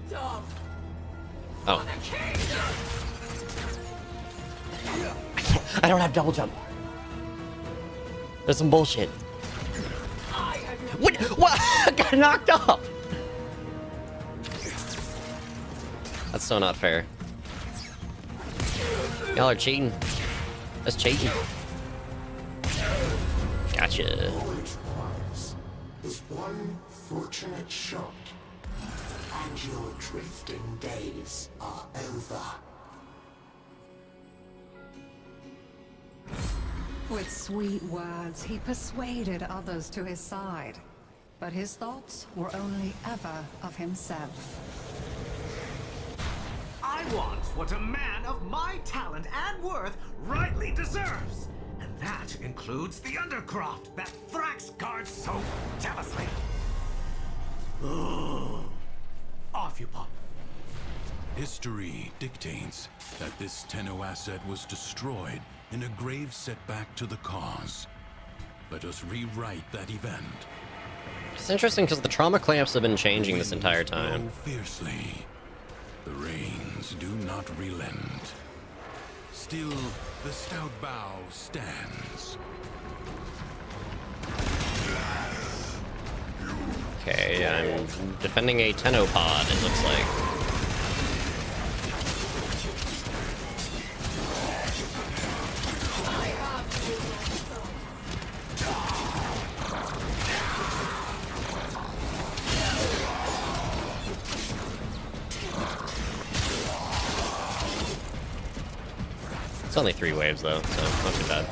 I don't have double jump. There's some bullshit. What? What? I got knocked off. That's so not fair. Y'all are cheating. That's cheating. Gotcha. All it requires is one fortunate shot, and your drifting days are over. With sweet words, he persuaded others to his side. But his thoughts were only ever of himself. I want what a man of my talent and worth rightly deserves. And that includes the undercroft that Thrax guards so jealously. Off you pop. History dictates that this Tenno asset was destroyed in a grave setback to the cause. Let us rewrite that event. It's interesting because the trauma clamps have been changing this entire Winds time. blow fiercely. The rains do not relent. Still, the stout bow stands. Okay, I'm defending a Tenno pod, it looks like. It's only 3 waves though, so not too bad.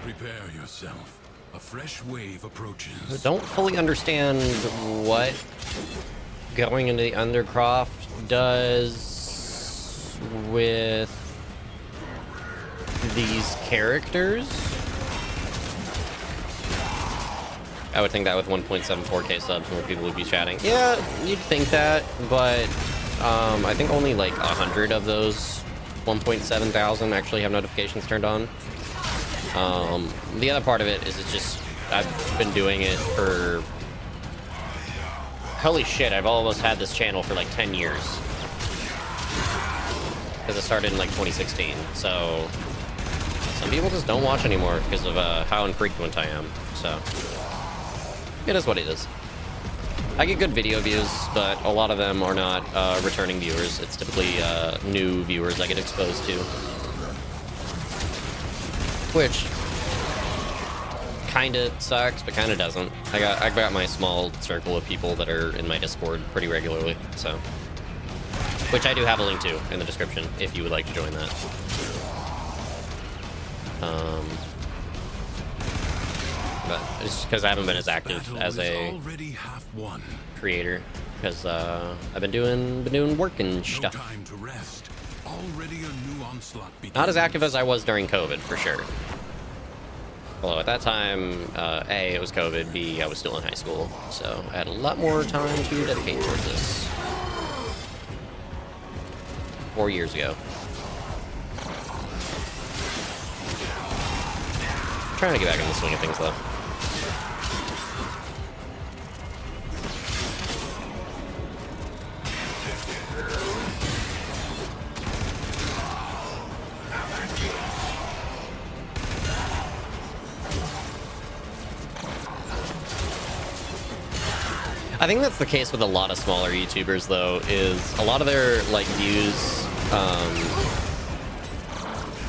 Prepare yourself. A fresh wave approaches. Don't fully understand what going into the Undercroft does with these characters. I would think that with 1.74k subs, more people would be chatting. Yeah, you'd think that, but I think only like 100 of those 1.7 thousand actually have notifications turned on. The other part of it is it's just, I've been doing it for, holy shit, I've almost had this channel for like 10 years. Because it started in like 2016, so some people just don't watch anymore because of how infrequent I am, so it is what it is. I get good video views, but a lot of them are not returning viewers. It's typically new viewers I get exposed to. Which kind of sucks, but kind of doesn't. I got my small circle of people that are in my Discord pretty regularly, so. Which I do have a link to in the description if you would like to join that. But it's because I haven't been as active as a creator, because I've been doing work and stuff. Not as active as I was during COVID, for sure. Although at that time, A, it was COVID, B, I was still in high school, so I had a lot more time to dedicate towards this. 4 years ago. I'm trying to get back in the swing of things, though. I think that's the case with a lot of smaller YouTubers, though, is a lot of their, like, views,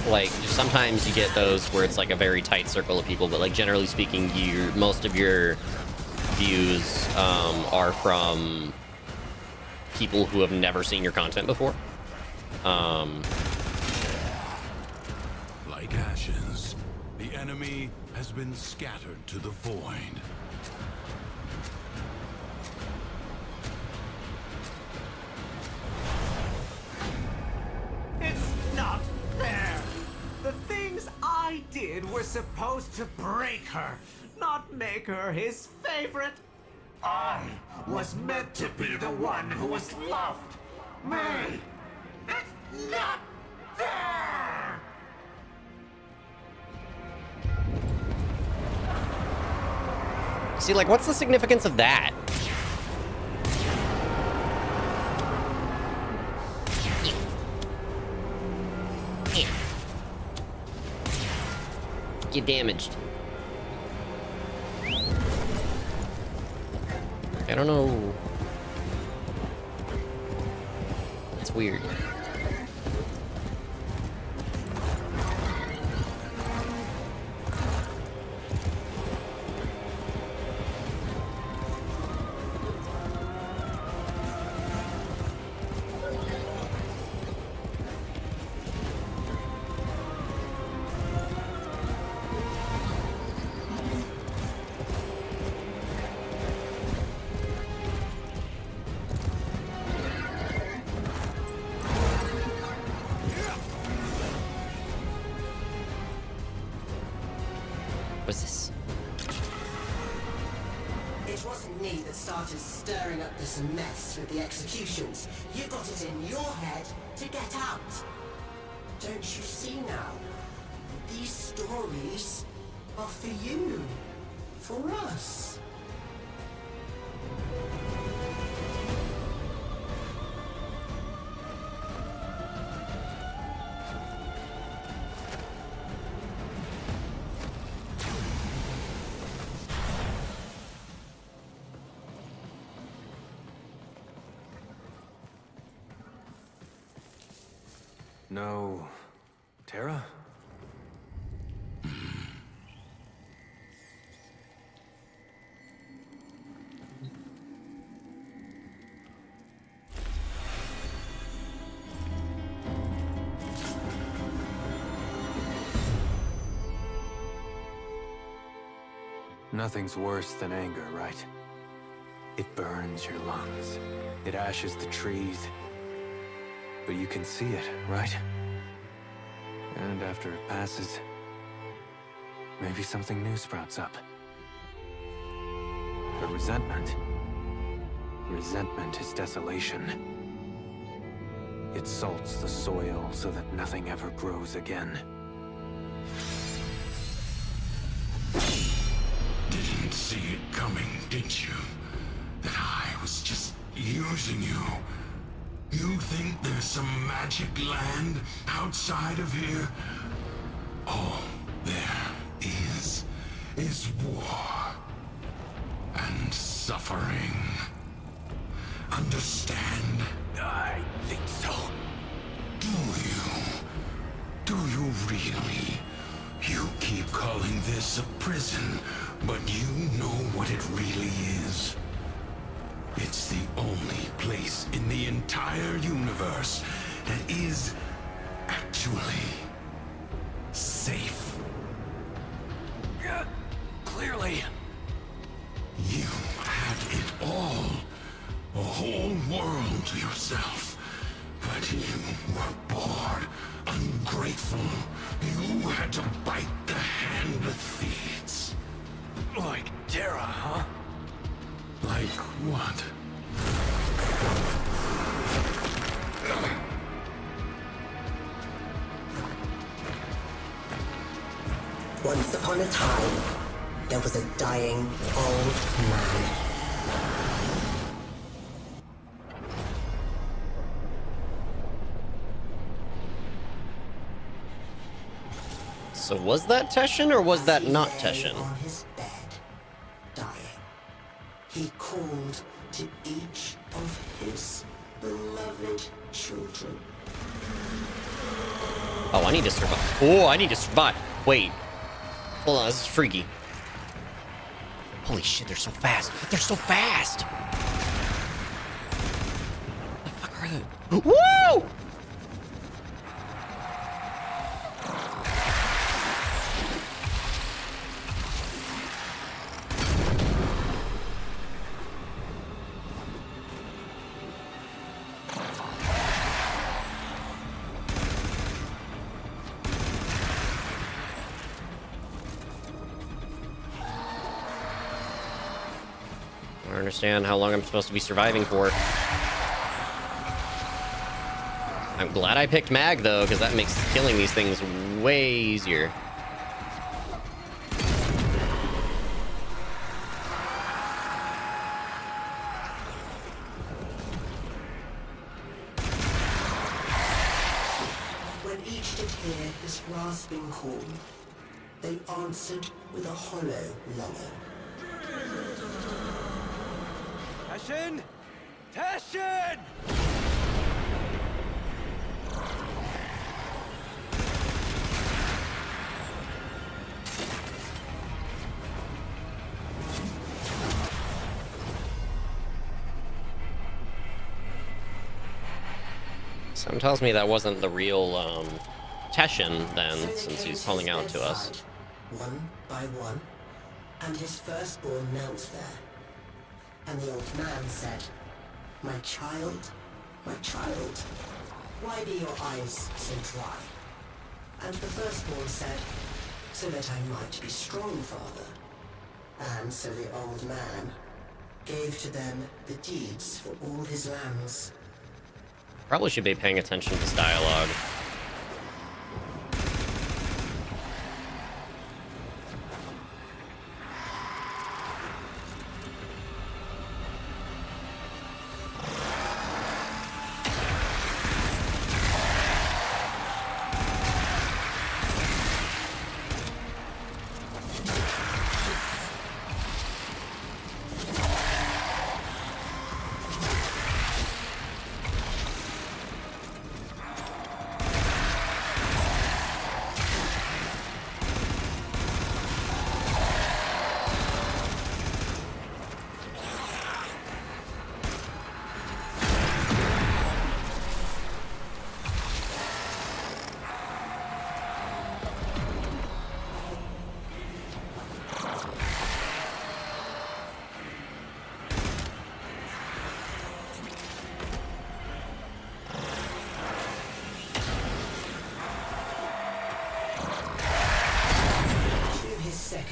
like, sometimes you get those where it's, like, a very tight circle of people, but, like, generally speaking, most of your views, are from people who have never seen your content before. Like ashes, the enemy has been scattered to the void. It's not fair! The things I did were supposed to break her, not make her his favorite. I was meant to be the one who was loved. Me! It's not fair! See, like, what's the significance of that? Get damaged. I don't know. It's weird. What's this? It wasn't me that started stirring up this mess with the executions. You got it in your head to get out. Don't you see now? These stories are for you. For us. no Terra? Nothing's worse than anger, right? It burns your lungs. It ashes the trees. But you can see it, right? And after it passes, maybe something new sprouts up. But resentment is desolation. It salts the soil so that nothing ever grows again. Didn't see it coming, did you? That I was just using you. You think there's some magic land outside of here? All there is war and suffering. Understand? I think so. Do you really? You keep calling this a prison, but you know what it really is. It's the only place in the entire universe that is actually safe. Clearly. You had it all. A whole world to yourself. But you were bored, ungrateful. You had to bite the hand that feeds. Like Terra, huh? Like what? Once upon a time, there was a dying old man. So was that Teshin or was that not As he Teshin? lay on his bed, dying, he called to each of his beloved children. Oh, I need to survive. Oh, I need to survive. Wait. Hold on, this is freaky. Holy shit, they're so fast. They're so fast. What the fuck are they? Woo! I don't understand how long I'm supposed to be surviving for. I'm glad I picked Mag, though, because that makes killing these things way easier. When each did hear his rasping call, they answered with a hollow lumber. Teshin! Teshin! Something tells me that wasn't the real Teshin then, So they since came he's calling his out to us. bedside, one by one, and his firstborn knelt there. And the old man said, my child, why be your eyes so dry? And the firstborn said, so that I might be strong, father. And so the old man gave to them the deeds for all his lands. Probably should be paying attention to this dialogue.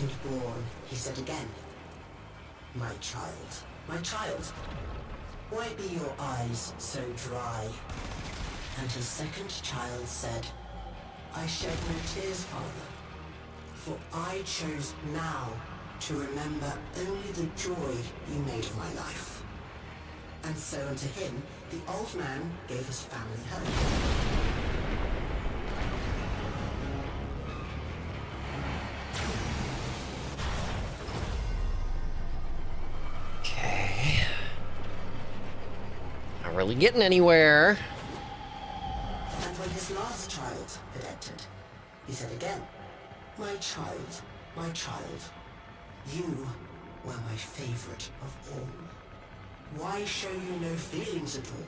second born, he said again, my child, why be your eyes so dry? And his second child said, I shed no tears, father, for I chose now to remember only the joy you made of my life. And so unto him, the old man gave his family home. Okay. Not really getting anywhere. And when his last child had entered, he said again, my child, you were my favorite of all. Why show you no feelings at all?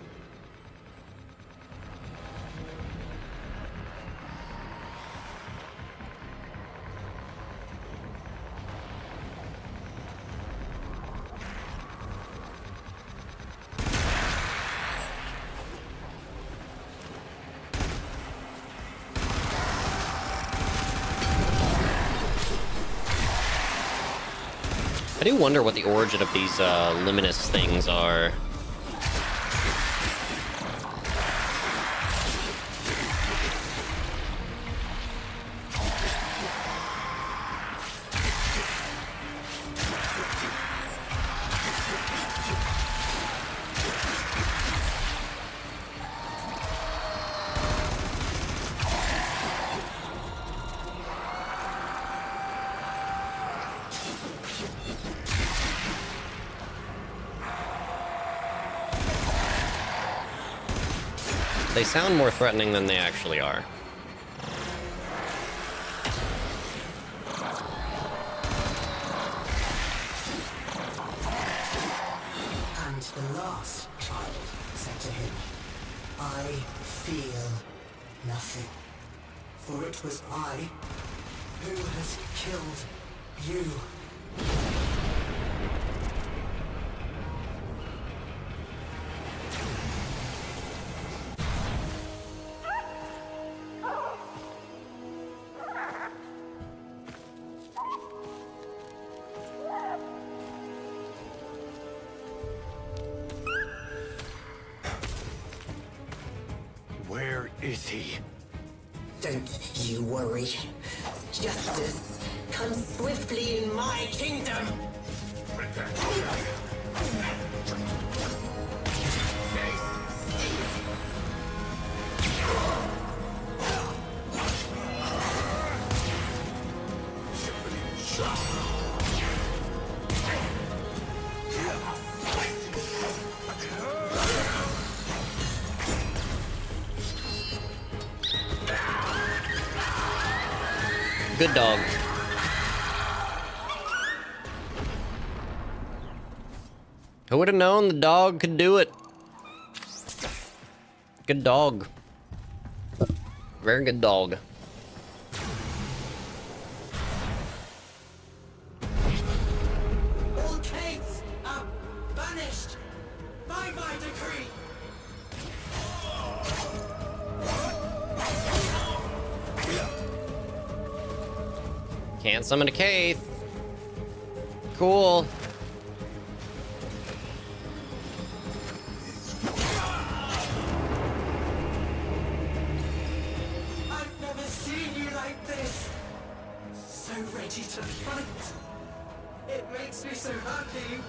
I do wonder what the origin of these luminous things are. They sound more threatening than they actually are. And the last child said to him, I feel nothing, for it was I who has killed you. Where is he? Don't you worry. Justice comes swiftly in my kingdom. Good dog. Who would have known the dog could do it? Good dog. Very good dog. All caves are banished by my decree. Can't summon a cave. Cool. I've never seen you like this. So ready to fight. It makes me so happy.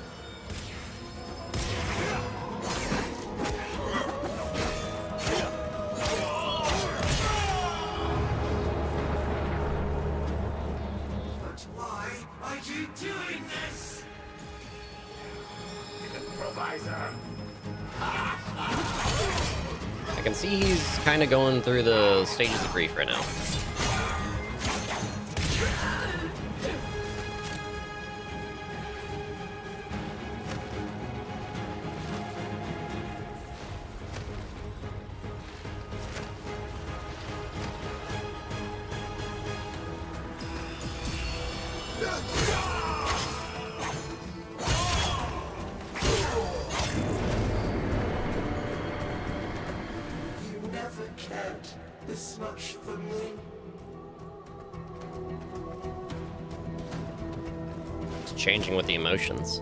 But why are you doing this? Improviser. I can see he's kind of going through the stages of grief right now. You never cared this much for me. just changing with the emotions.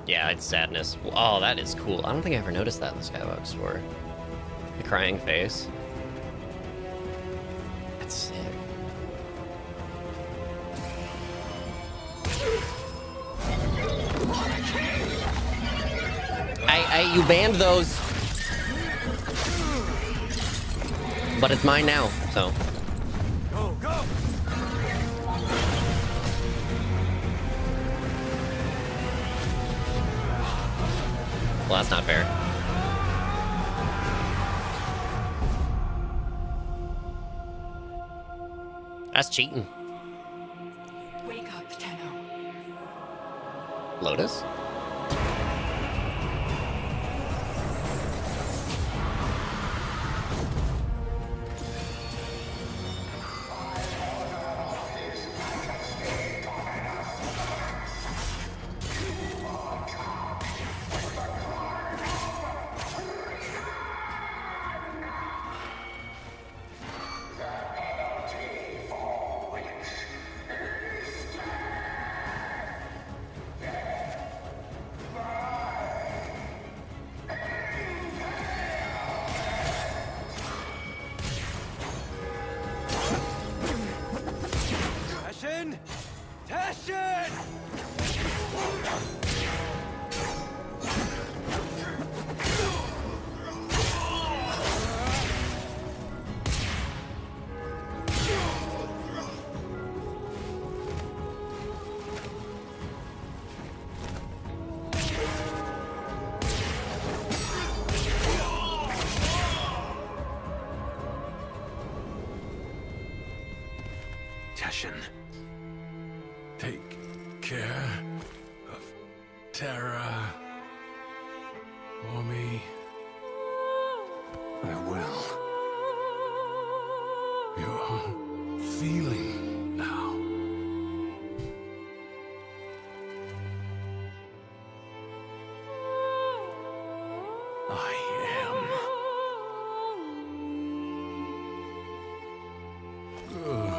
Yeah, it's sadness. Oh, that is cool. I don't think I ever noticed that in the Skywalker Sword. The crying face. That's sick. You banned those. But it's mine now, so. Go, go! Well, that's not fair. That's cheating. Wake up, Tenno. Lotus? Take care of Terra for me. I will. You're feeling now. I am. Good.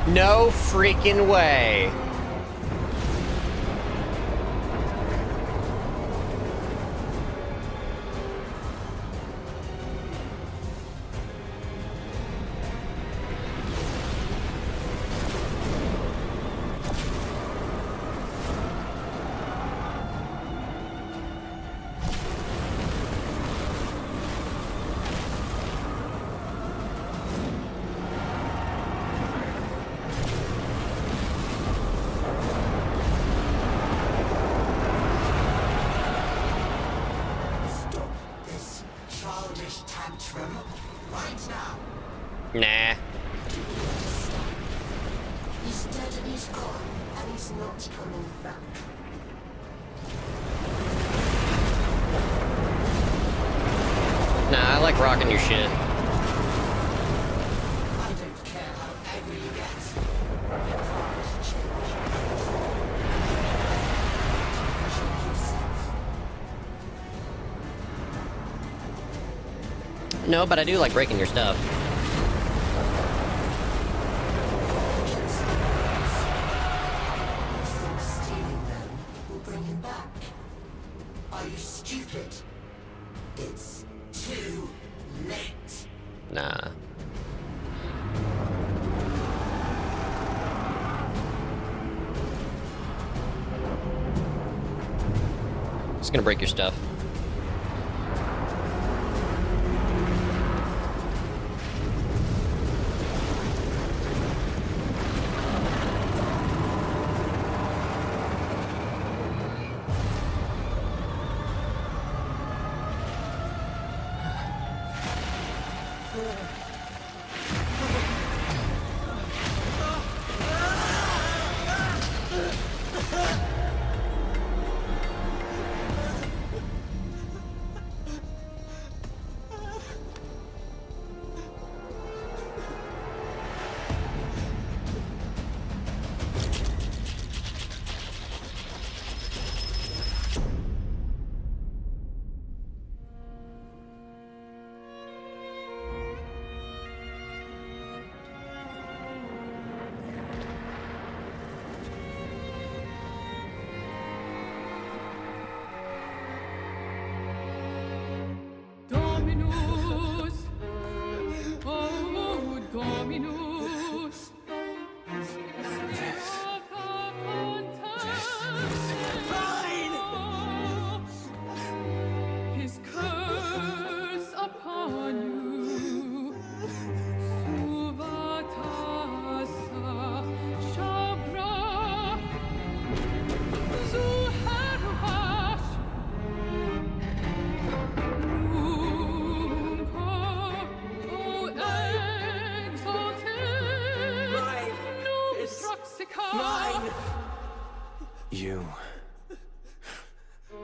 No freaking way. Nah. He's dead and he's gone, and he's not coming back. Nah, I like rocking your shit. I don't care how angry you get. You can't change. Change yourself. No, but I do like breaking your stuff. Stealing them will bring him back. Are you stupid? It's too late. Nah. just gonna break your stuff. Dominus, oh Dominus. His curse upon you. Suvatasa Shabra Zuhervash. You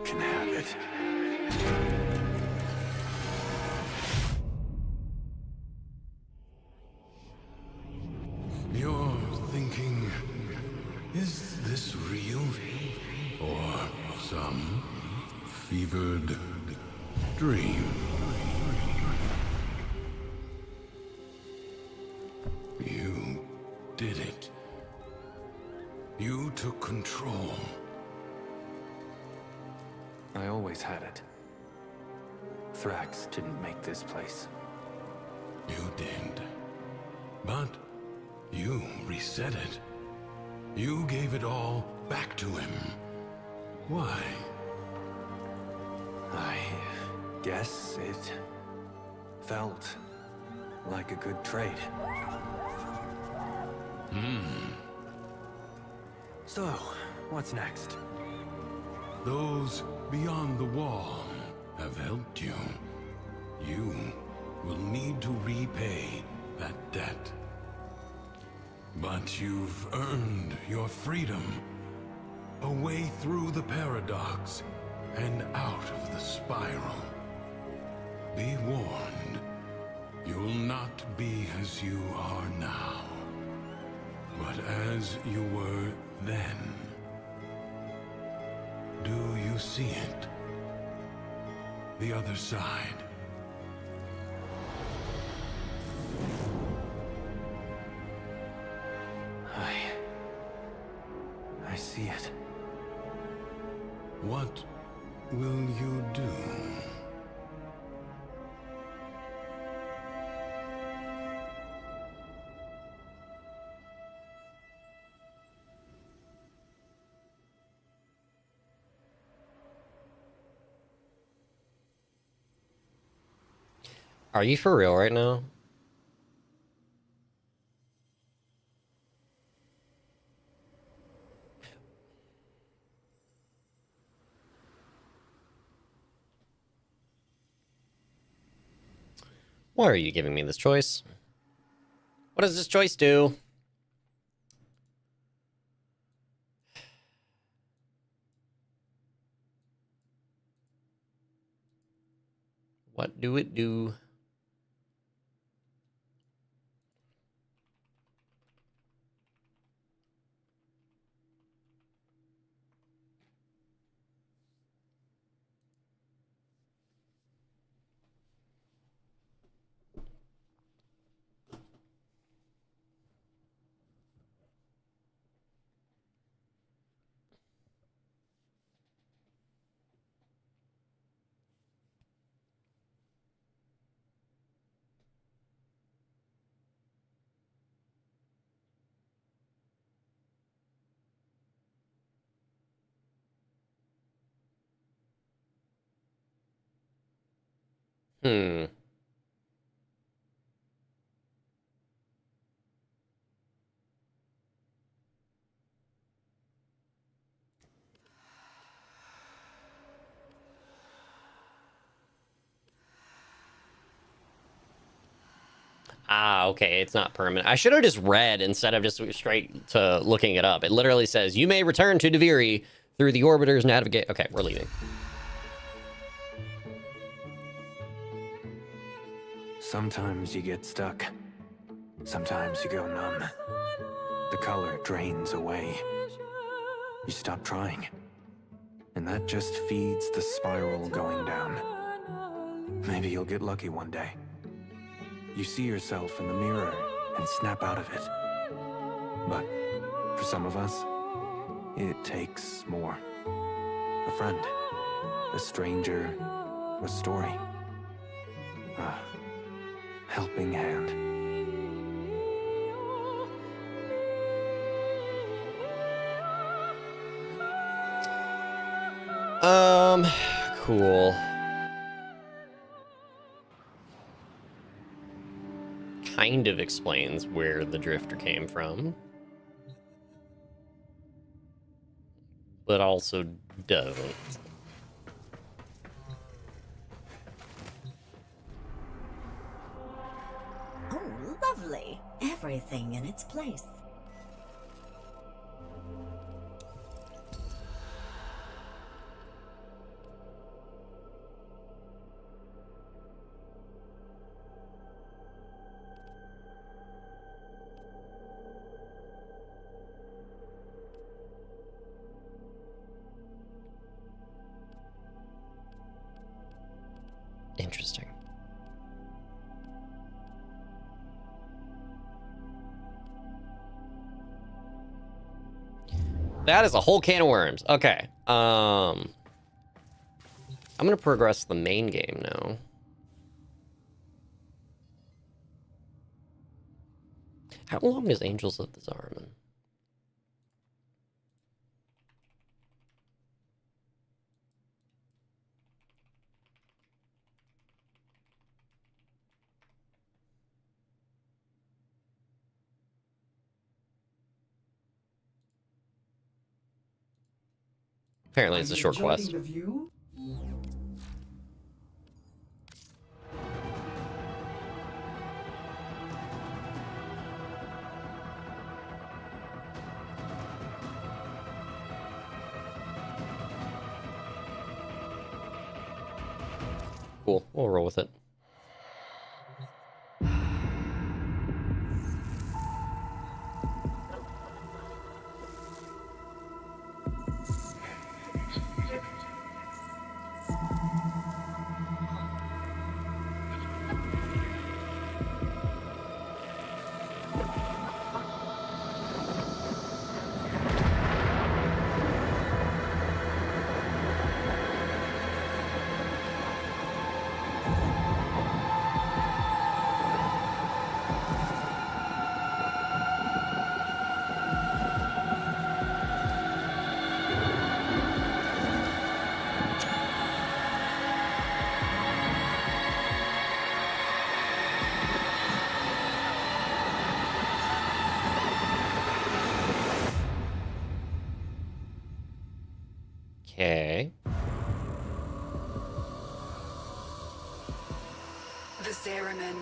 can have it. You're thinking, is this real? Or some fevered dream? You did it. You took control. I always had it. Thrax didn't make this place. You did. But you reset it. You gave it all back to him. Why? I guess it felt like a good trade. So, what's next? Those beyond the wall have helped you. You will need to repay that debt. But you've earned your freedom. A way through the paradox and out of the spiral. Be warned, you'll not be as you are now, but as you were then. Do you see it? The other side. I see it. What will you do? Are you for real right now? Why are you giving me this choice? What does this choice do? What do it do? Hmm. Ah, okay, it's not permanent. I should have just read instead of just straight to looking it up. It literally says, you may return to Duviri through the Orbiter's navigate. Okay, we're leaving. Sometimes you get stuck. Sometimes you go numb. The color drains away. You stop trying. And that just feeds the spiral going down. Maybe you'll get lucky one day. You see yourself in the mirror and snap out of it. But for some of us, it takes more. A friend, a stranger, a story. A helping hand. Cool. Kind of explains where the drifter came from. But also doesn't. Oh, lovely. Everything in its place. Interesting. That is a whole can of worms. Okay. I'm gonna progress the main game now. How long is Angels of the Zariman? Apparently it's a short quest. Cool, we'll roll with it. Okay. The Zariman.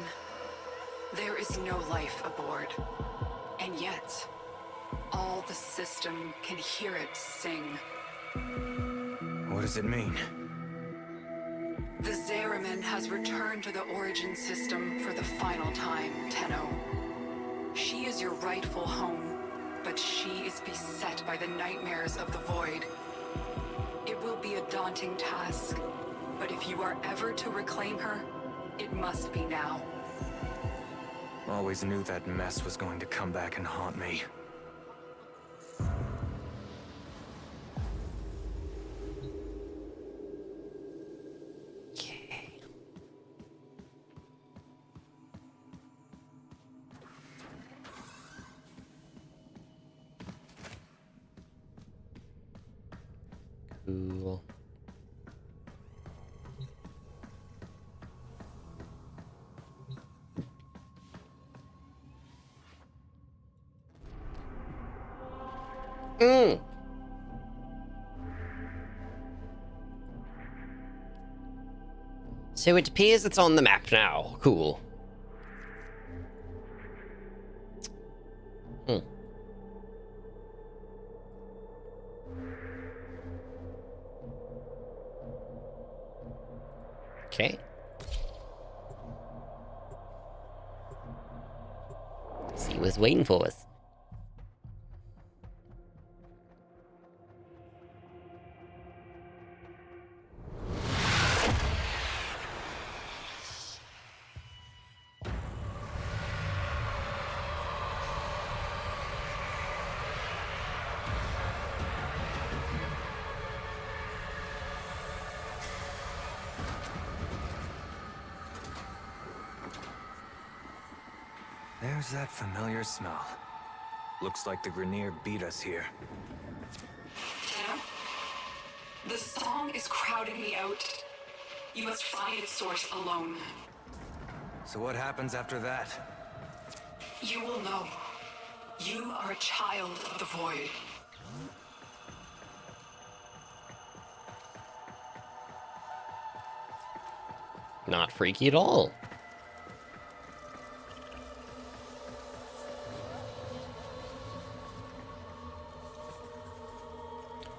There is no life aboard. And yet, all the system can hear it sing. What does it mean? The Zariman has returned to the origin system for the final time, Tenno. She is your rightful home, but she is beset by the nightmares of the Void. It will be a daunting task, but if you are ever to reclaim her, it must be now. Always knew that mess was going to come back and haunt me. Cool. So it appears it's on the map now. Cool. Okay. See what's waiting for us. There's that familiar smell. Looks like the Grineer beat us here. Tenno? The song is crowding me out. You must find its source alone. So what happens after that? You will know. You are a child of the void. Not freaky at all.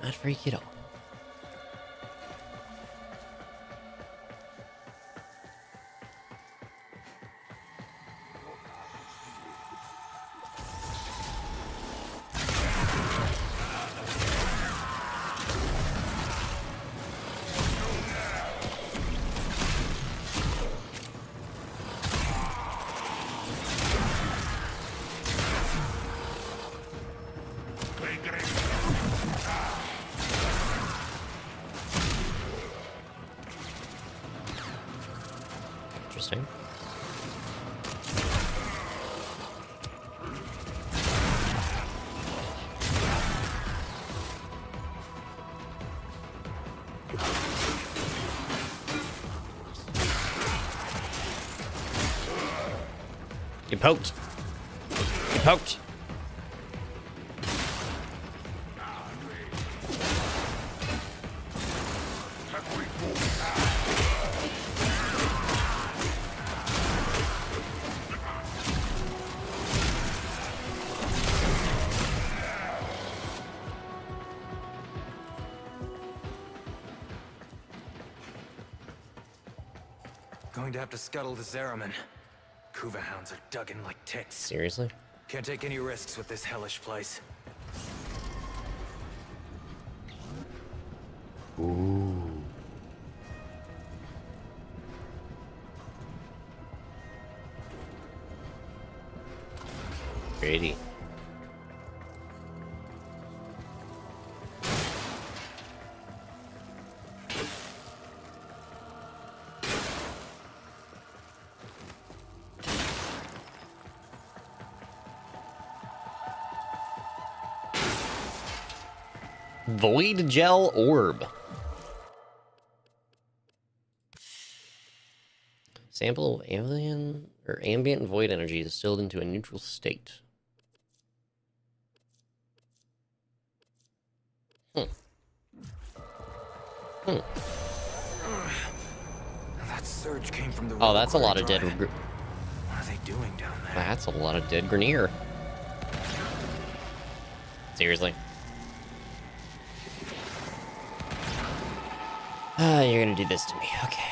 Not freaky at all. Interesting. You poked. You poked. Going to have to scuttle the Zeraman. Kuva hounds are dug in like ticks. Seriously? Can't take any risks with this hellish place. Ooh. Pretty. Void Gel Orb. Sample of alien or ambient void energy distilled into a neutral state. That surge came from the Oh, that's a lot of dead. What are they doing down there? That's a lot of dead Grineer. Seriously. Ah, you're gonna do this to me. Okay.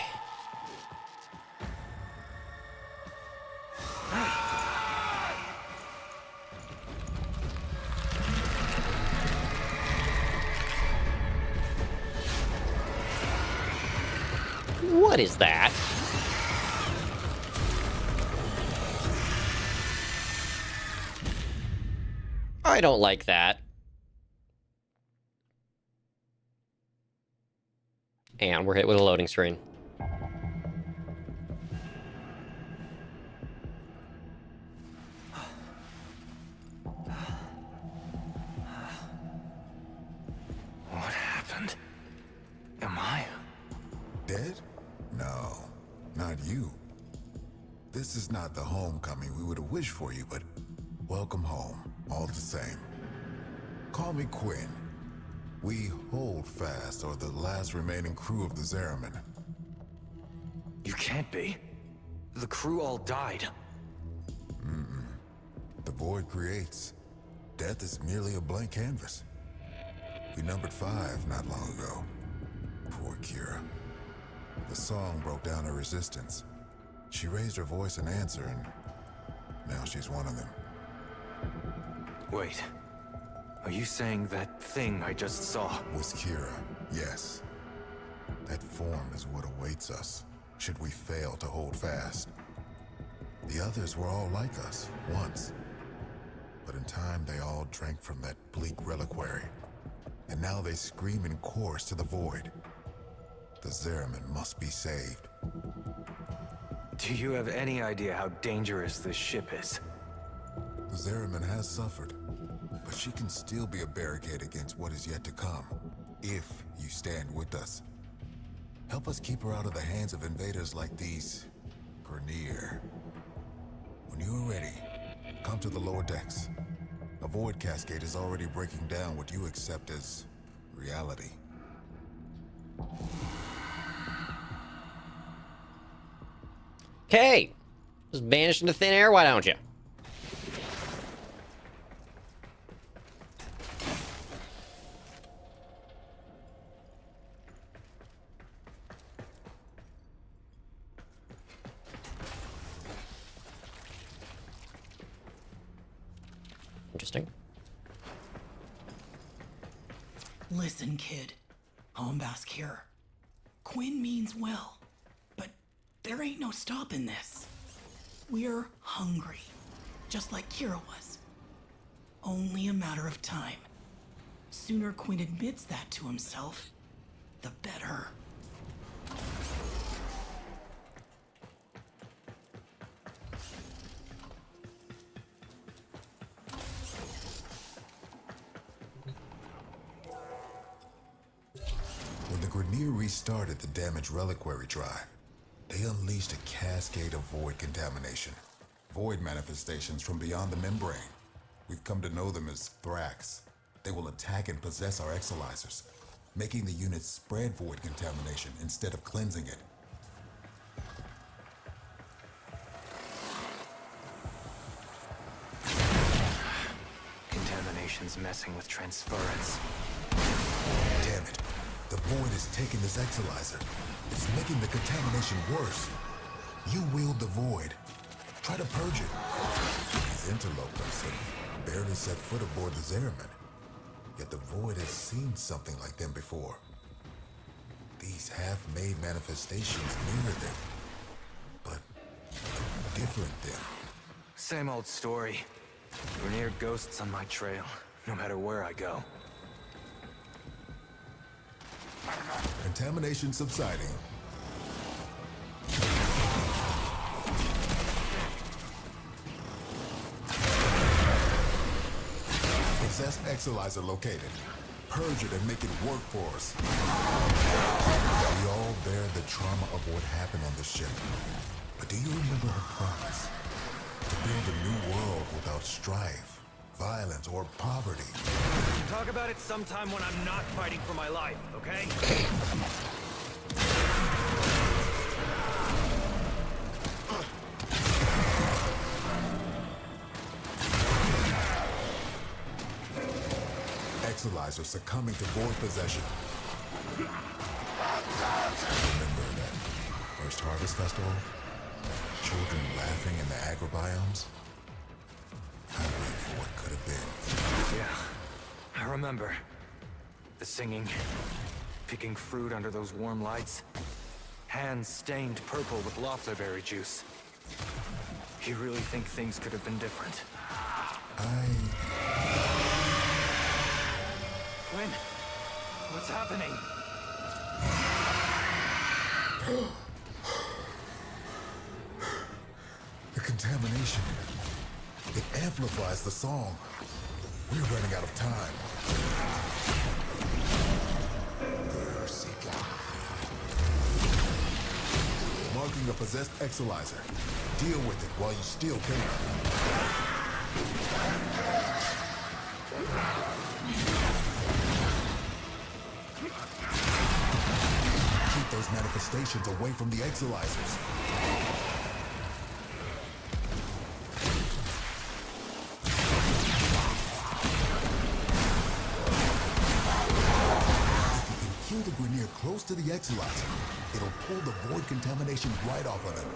What is that? I don't like that. And we're hit with a loading screen. What happened? Am I? Dead? No, not you. This is not the homecoming we would have wished for you, but welcome home, all the same. Call Call me Quinn. We hold fast are the last remaining crew of the Zeraman. You can't be. The crew all died. The void creates. Death is merely a blank canvas. We numbered 5 not long ago. Poor Kira. The song broke down her resistance. She raised her voice in answer, and now she's one of them. Wait. Are you saying that thing I just saw was Kira? Yes. That form is what awaits us, should we fail to hold fast. The others were all like us, once. But in time, they all drank from that bleak reliquary. And now they scream in chorus to the void. The Zeraman must be saved. Do you have any idea how dangerous this ship is? The Zeraman has suffered, but she can still be a barricade against what is yet to come, if you stand with us. Help us keep her out of the hands of invaders like these Grineer. When you are ready, come to the lower decks. A void cascade is already breaking down what you accept as reality. Okay, just vanish into thin air, why don't you? Interesting. Listen, kid. Hombask here. Quinn means well, but there ain't no stopping this. We're hungry, just like Kira was. Only a matter of time. Sooner Quinn admits that to himself, the better. When the Grineer restarted the damaged reliquary drive, they unleashed a cascade of void contamination. Void manifestations from beyond the membrane. We've come to know them as Thrax. They will attack and possess our exolizers, making the units spread void contamination instead of cleansing it. Contamination's messing with transference. Damn it. The void is taking this exolizer. It's making the contamination worse. You wield the void. Try to purge it. These interlopers have barely set foot aboard the Zeraman. Yet the void has seen something like them before. These half-made manifestations mirror them, but different them. Same old story. Grineer ghosts on my trail, no matter where I go. Contamination subsiding. Possessed exolizer located. Purge it and make it work for us. We all bear the trauma of what happened on the ship. But do you remember her promise? To build a new world without strife, violence, or poverty. Talk about it sometime when I'm not fighting for my life, okay? Exolizer succumbing to void possession. Remember that first harvest festival? Children laughing in the agrobiomes? I wait for what could have been. Yeah, I remember. The singing, picking fruit under those warm lights, hands stained purple with lofflerberry juice. You really think things could have been different? Quinn, what's happening? The contamination. It amplifies the song. We're running out of time. Marking a possessed exolizer. Deal with it while you still can. Keep those manifestations away from the exilizers. Kill the Grineer close to the exilizer. It'll pull the void contamination right off of them.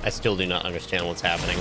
I still do not understand what's happening.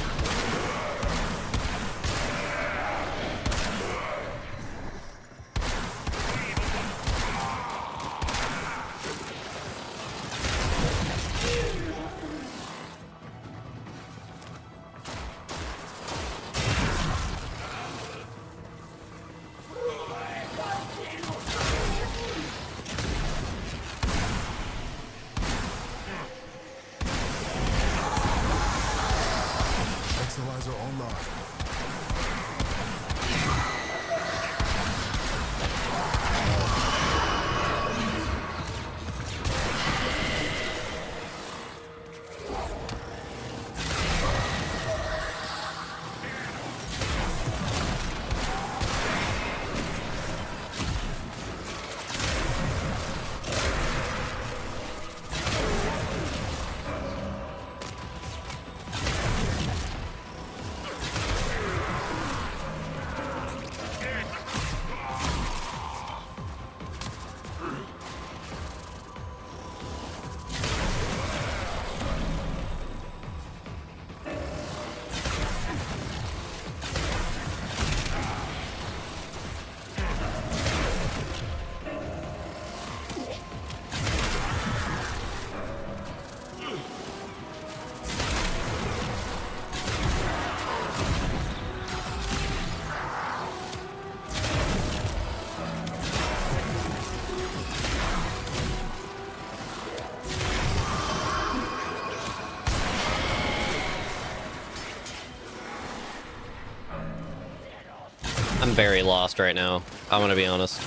I'm very lost right now. I'm gonna be honest.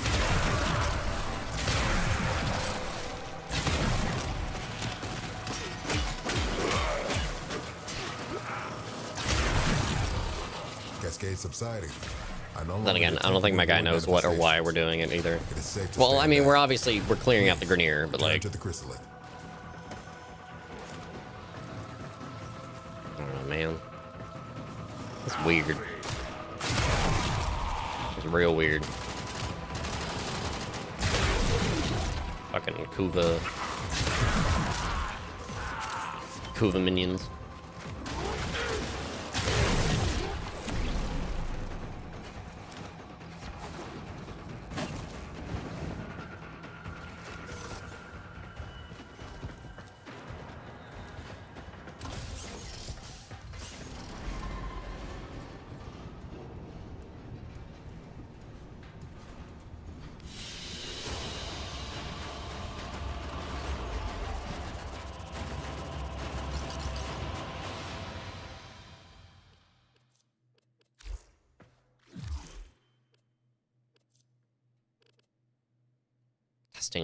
Cascade subsiding. Then again, I don't think my guy knows what or why we're doing it either. Well, I mean, we're clearing out the Grineer, but like, to the chrysalid. I don't know, man. It's weird. It's real weird. Fucking Kuva minions.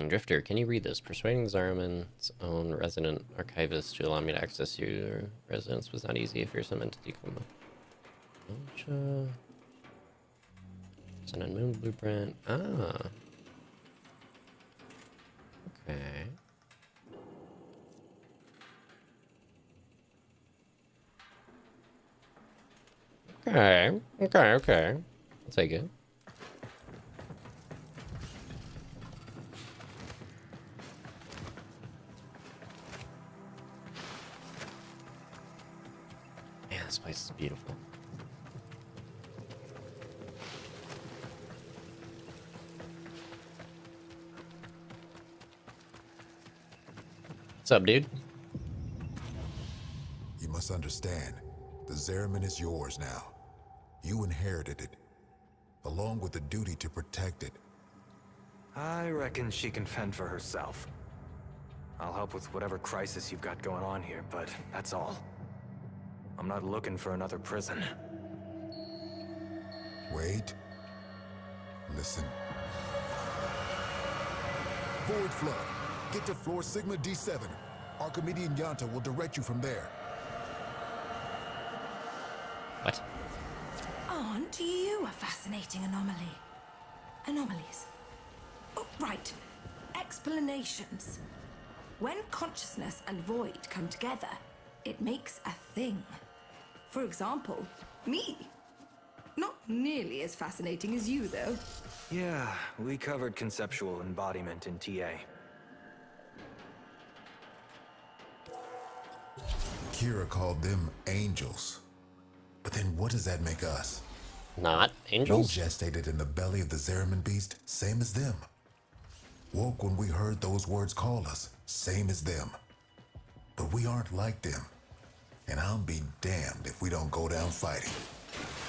Drifter, can you read this? Persuading Zariman's own resident archivist to allow me to access your residence was not easy if you're some entity coma. It's an unknown blueprint. Ah. Okay. Okay. I'll take it. This place is beautiful. What's up, dude? You must understand, the Zariman is yours now. You inherited it, along with the duty to protect it. I reckon she can fend for herself. I'll help with whatever crisis you've got going on here, but that's all. I'm not looking for another prison. Wait. Listen. Void Flood. Get to floor Sigma D7. Archimedean Yanta will direct you from there. What? Aren't you a fascinating anomaly? Anomalies. Oh, right. Explanations. When consciousness and void come together, it makes a thing. For example, me. Not nearly as fascinating as you, though. Yeah, we covered conceptual embodiment in TA. Kira called them angels. But then what does that make us? Not angels? We gestated in the belly of the Zariman beast, same as them. Woke when we heard those words call us, same as them. But we aren't like them. And I'll be damned if we don't go down fighting.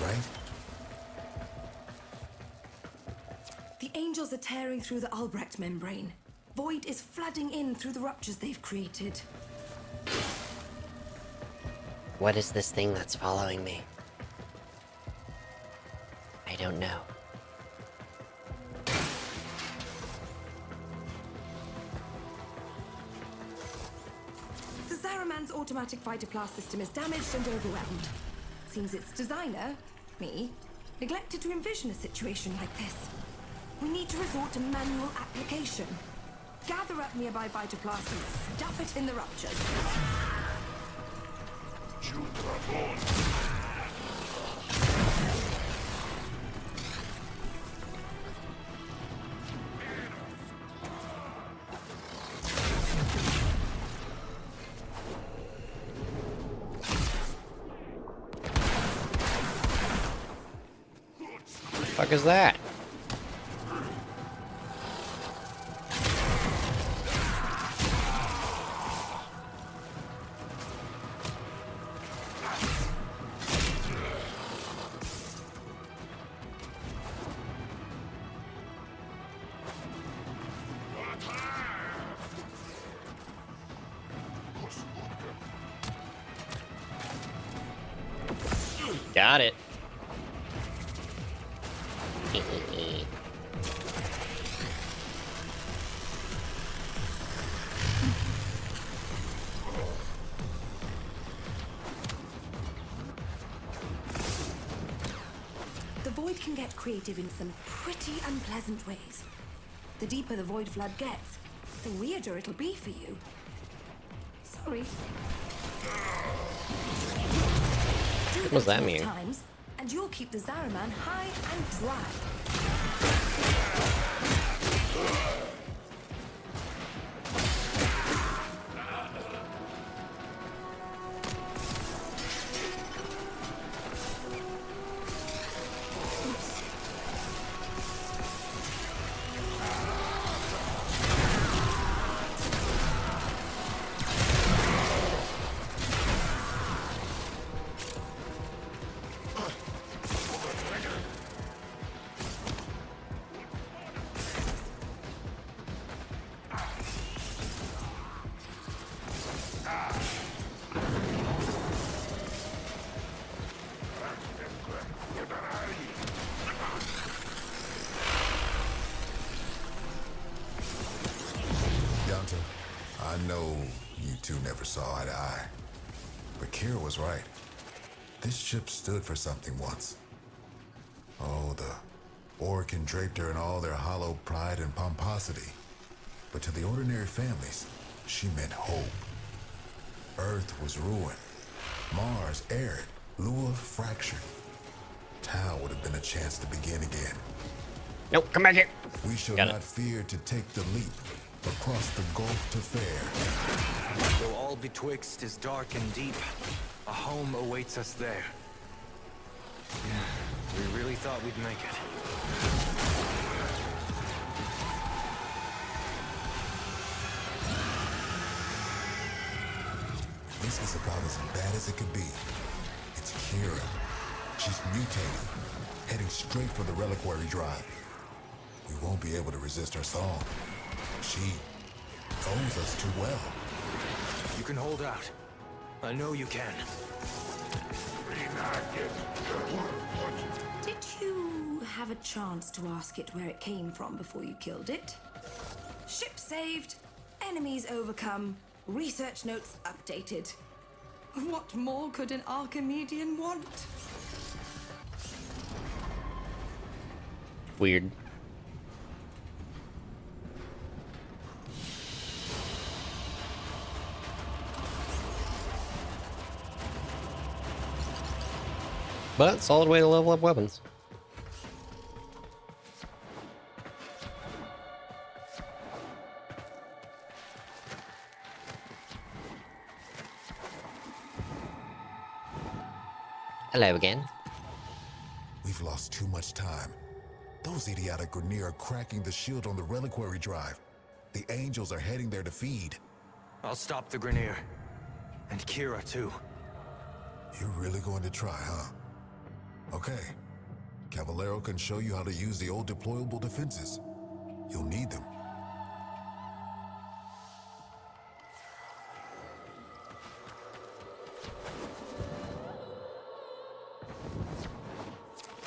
Right? The angels are tearing through the Albrecht membrane. Void is flooding in through the ruptures they've created. What is this thing that's following me? I don't know. The Zaraman's automatic fighter class system is damaged and overwhelmed. Seems its designer, me, neglected to envision a situation like this. We need to resort to manual application. Gather up nearby fighter class and stuff it in the ruptures. Fuck is that? Got it. The Void can get creative in some pretty unpleasant ways. The deeper the Void flood gets, the weirder it'll be for you. Sorry. What does that mean? Times, and you'll keep the Zaraman high and dry. I know you two never saw eye to eye, but Kira was right. This ship stood for something once. Oh, the Orokin draped her in all their hollow pride and pomposity. But to the ordinary families, she meant hope. Earth was ruined. Mars arid. Lua fractured. Tau would have been a chance to begin again. Nope, come back here. We shall not fear to take the leap across the gulf to fair. Though all betwixt is dark and deep, A home awaits us there. Yeah, we really thought we'd make it. This is about as bad as it could be. It's Kira. She's mutating, heading straight for the reliquary drive. We won't be able to resist her song. She knows us too well. You can hold out. I know you can. Did you have a chance to ask it where it came from before you killed it? Ship saved, enemies overcome, research notes updated. What more could an Archimedean want? Weird. But solid way to level up weapons. Hello again. We've lost too much time. Those idiotic Grineer are cracking the shield on the reliquary drive. The angels are heading there to feed. I'll stop the Grineer. And Kira, too. You're really going to try, huh? Okay. Caballero can show you how to use the old deployable defenses. You'll need them.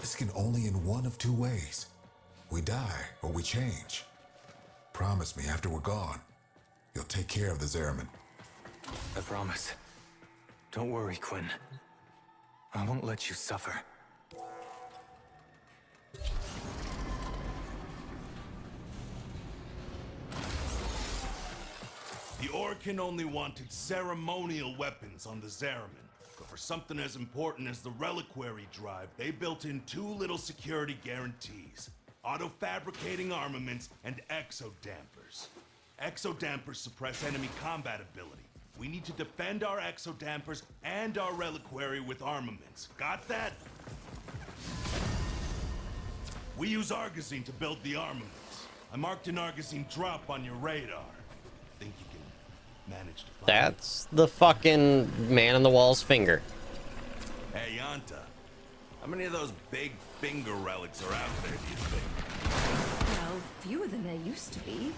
This can only in one of two ways. We die or we change. Promise me after we're gone, you'll take care of the Zeraman. I promise. Don't worry, Quinn. I won't let you suffer. The Orkin only wanted ceremonial weapons on the Zeraman, but for something as important as the reliquary drive, they built in two little security guarantees: auto-fabricating armaments and exodampers. Exodampers suppress enemy combat ability. We need to defend our exodampers and our reliquary with armaments. Got that? We use Argosine to build the armaments. I marked an Argosine drop on your radar. Think you can manage to find That's the fucking man on the wall's finger. it? Hey, Yanta. How many of those big finger relics are out there, do you think? Well, fewer than there used to be.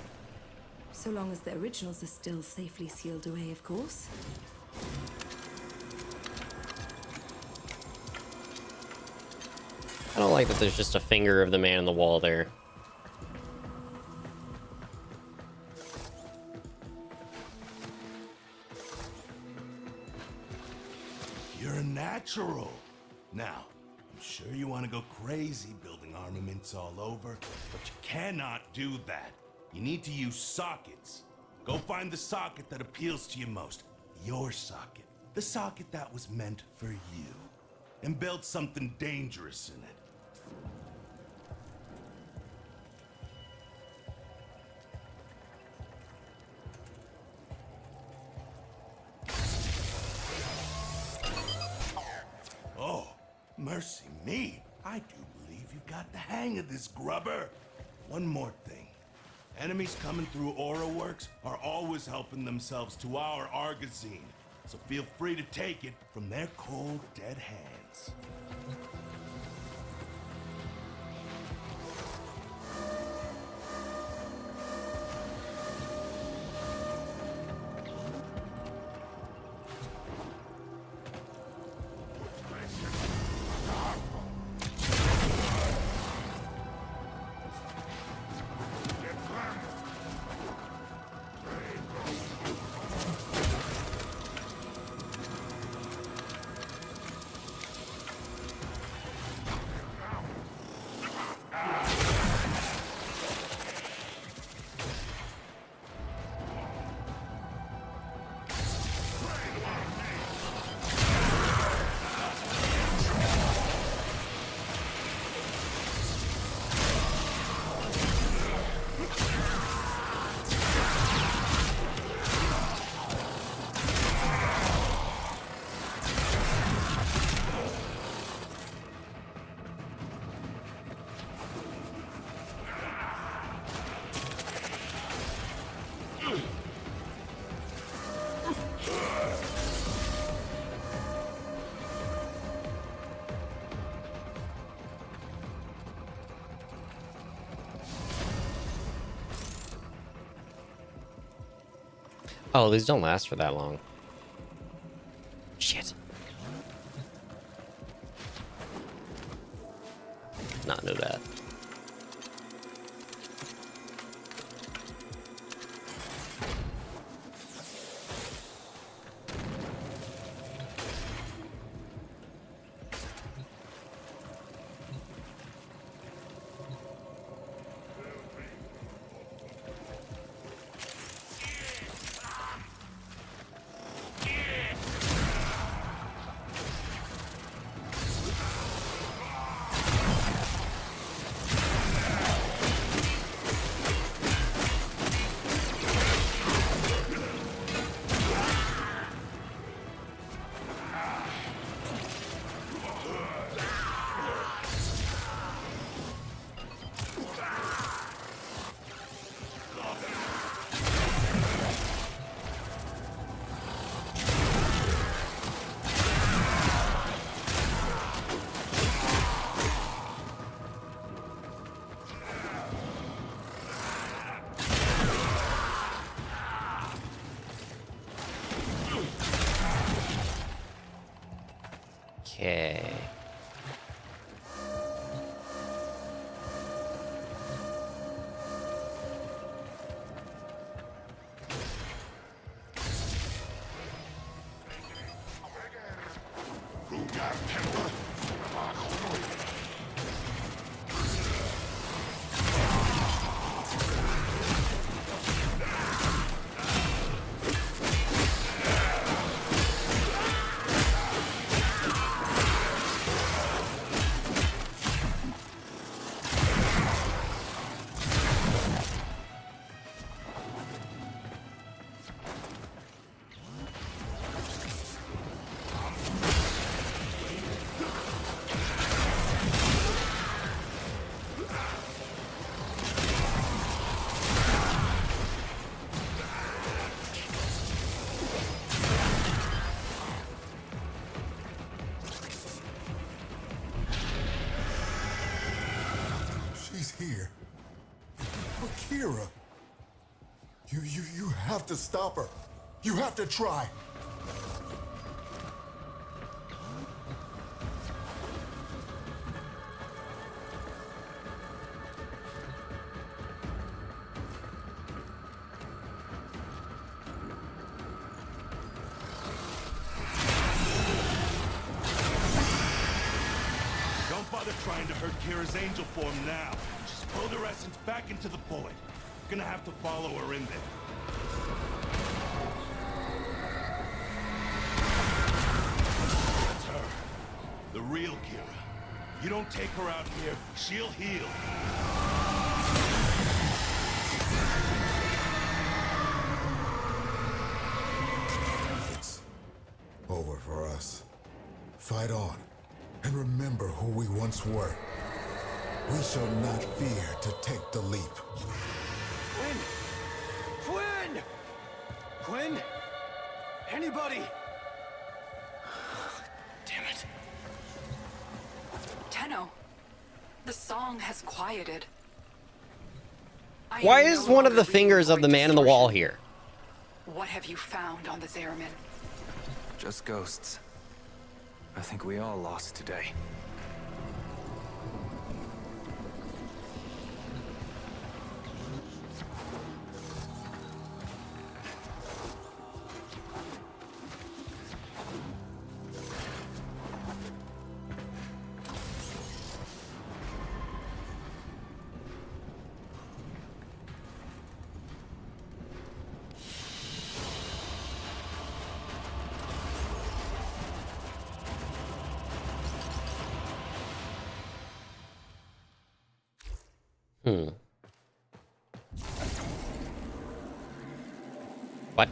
So long as the originals are still safely sealed away, of course. I don't like that there's just a finger of the man on the wall there. You're a natural. Now, I'm sure you want to go crazy building armaments all over, but you cannot do that. You need to use sockets. Go find the socket that appeals to you most. Your socket. The socket that was meant for you. And build something dangerous in it. Oh, mercy me. I do believe you've got the hang of this, grubber. One more thing. Enemies coming through Aura Works are always helping themselves to our Argosine, so feel free to take it from their cold, dead hands. Oh, these don't last for that long. Shit. Did not know that. Okay. Here. But Kira, you have to stop her. You have to try. Don't bother trying to hurt Kira's angel form now. Just pull her essence back into the void. Gonna have to follow her in there. That's her. The real Kira. You don't take her out here, she'll heal. It's over for us. Fight on. And remember who we once were. We shall not fear to take the leap. Quinn! Quinn! Quinn? Anybody? Damn it. Tenno, the song has quieted. I Why am is no one of the longer fingers of the man in the wall here? What have you found on the Zariman? Just ghosts. I think we all lost today. What?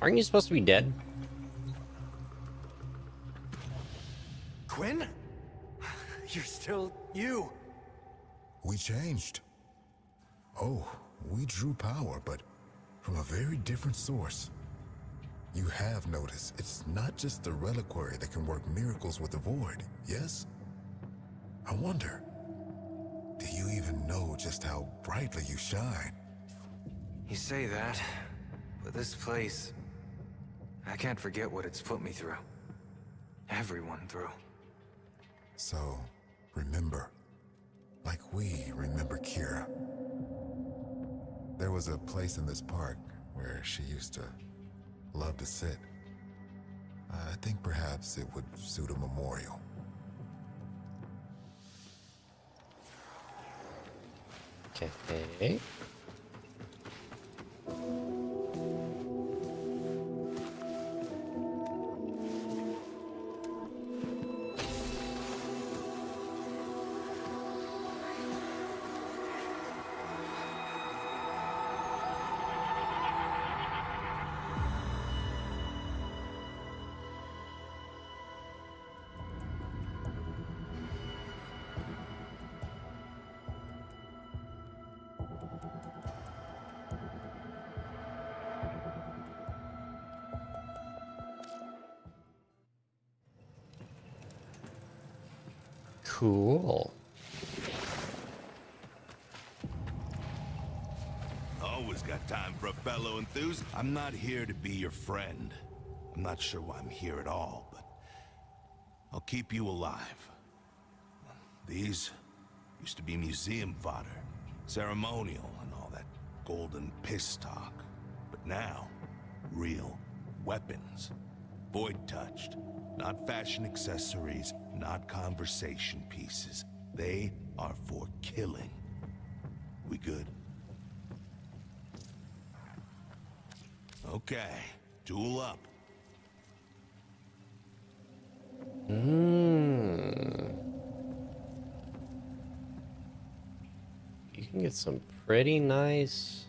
Aren't you supposed to be dead? Quinn? You're still you. We changed. Oh, we drew power, but from a very different source. You have noticed it's not just the reliquary that can work miracles with the void, yes? I wonder, even know just how brightly you shine. You say that, but this place... I can't forget what it's put me through. Everyone through. So, remember. Like we remember Kira. There was a place in this park where she used to love to sit. I think perhaps it would suit a memorial. Okay. Cool. Always got time for a fellow enthused. I'm not here to be your friend. I'm not sure why I'm here at all, but I'll keep you alive. These used to be museum fodder, ceremonial and all that golden piss talk. But now, real weapons. Void touched. Not fashion accessories, not conversation pieces. They are for killing. We good? Okay, tool up. You can get some pretty nice...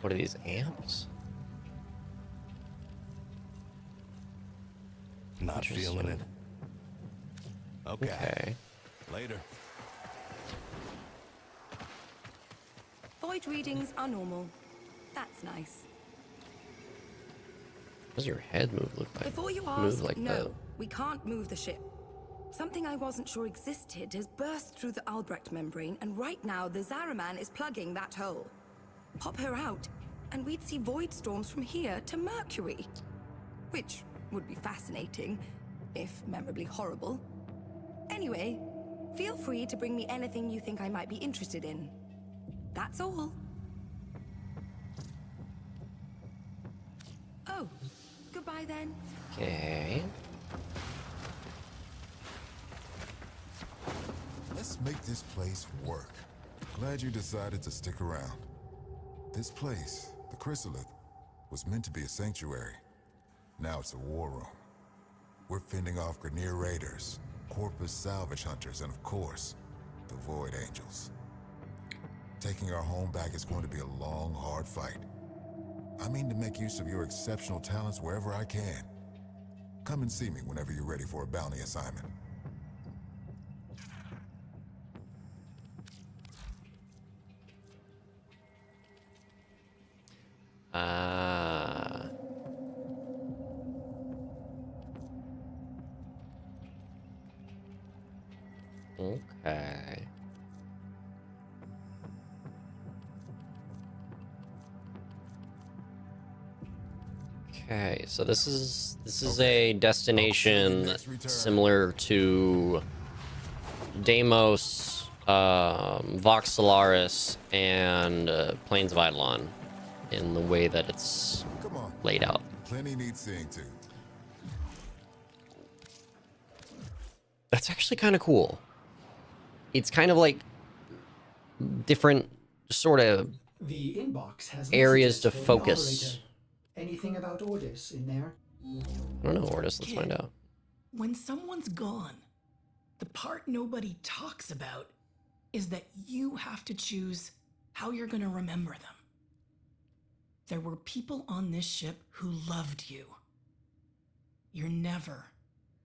What are these, amps? Not feeling it. Okay. Later. Void readings are normal. That's nice. What does your head look like? Before you ask, no, we can't move the ship. Something I wasn't sure existed has burst through the Albrecht membrane, and right now the Zaraman is plugging that hole. Pop her out, and we'd see void storms from here to Mercury. Which would be fascinating, if memorably horrible. Anyway, feel free to bring me anything you think I might be interested in. That's all. Oh, goodbye then. Okay. Let's make this place work. Glad you decided to stick around. This place, the Chrysalith, was meant to be a sanctuary. Now it's a war room. We're fending off Grineer raiders, Corpus salvage hunters, and of course, the Void Angels. Taking our home back is going to be a long, hard fight. I mean to make use of your exceptional talents wherever I can. Come and see me whenever you're ready for a bounty assignment. Okay. Okay, so this is a destination similar to Deimos, Vox Solaris, and Plains of Eidolon in the way that it's laid out. Plenty needs seeing too. That's actually kind of cool. It's kind of like different sort of The inbox has areas to messages for the focus. operator. Anything about Ordis in there? I don't know, Ordis. Let's find out. When someone's gone, the part nobody talks about is that you have to choose how you're going to remember them. There were people on this ship who loved you. You're never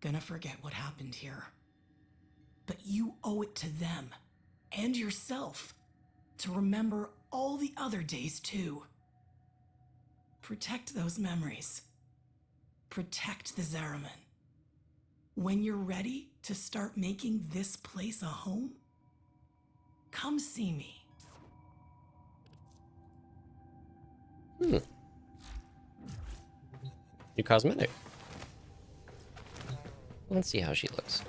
gonna forget what happened here. But you owe it to them and yourself to remember all the other days too. Protect those memories. Protect the Zaraman. When you're ready to start making this place a home, come see me. New cosmetic. Let's see how she looks.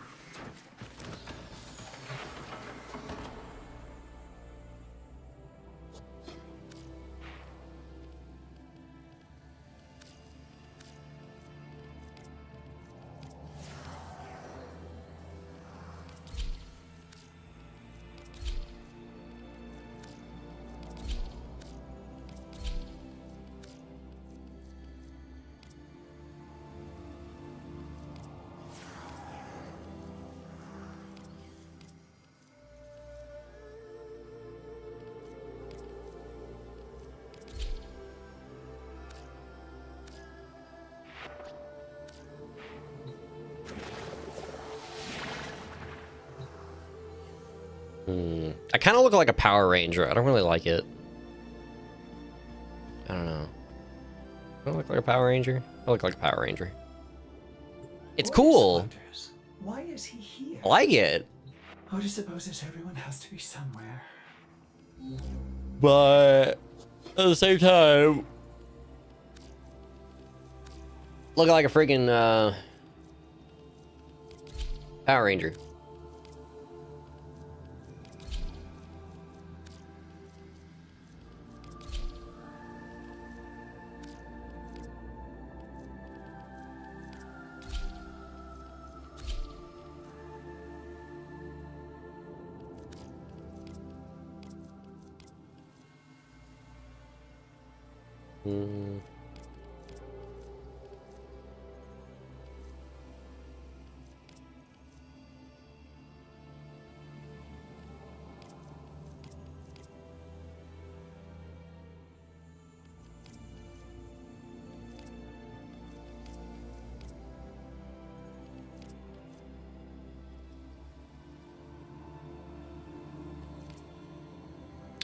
I kind of look like a Power Ranger. I don't really like it. I don't know. I don't look like a Power Ranger. I look like a Power Ranger. It's cool. Why is he here? I like it. Otis supposes everyone has to be somewhere. But at the same time, look like a freaking Power Ranger.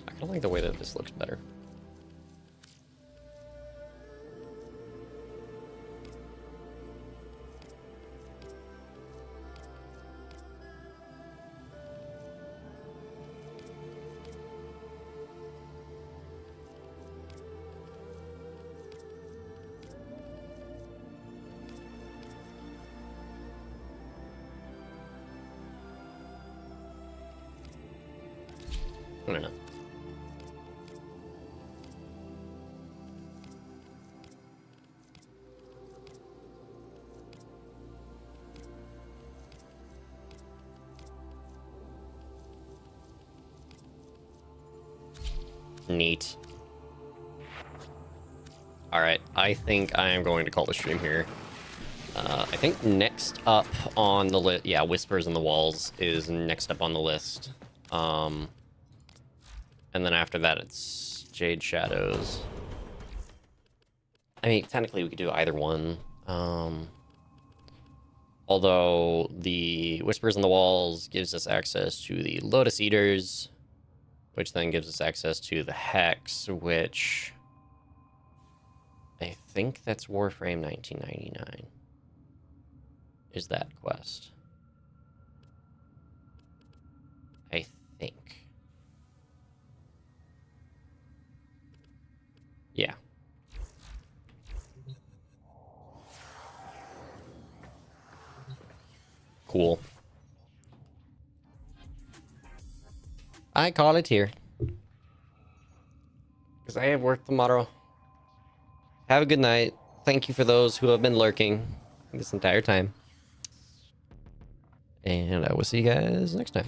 I don't like the way that this looks better. I don't know. Neat. Alright, I think I am going to call the stream here. I think next up on the list, yeah, Whispers in the Walls is next up on the list. And then after that, it's Jade Shadows. I mean, technically we could do either one. Although the Whispers in the Walls gives us access to the Lotus Eaters, which then gives us access to the Hex, which I think that's Warframe 1999. Is that quest? I think. Yeah. Cool. I call it here. Because I have work tomorrow. Have a good night. Thank you for those who have been lurking this entire time. And I will see you guys next time.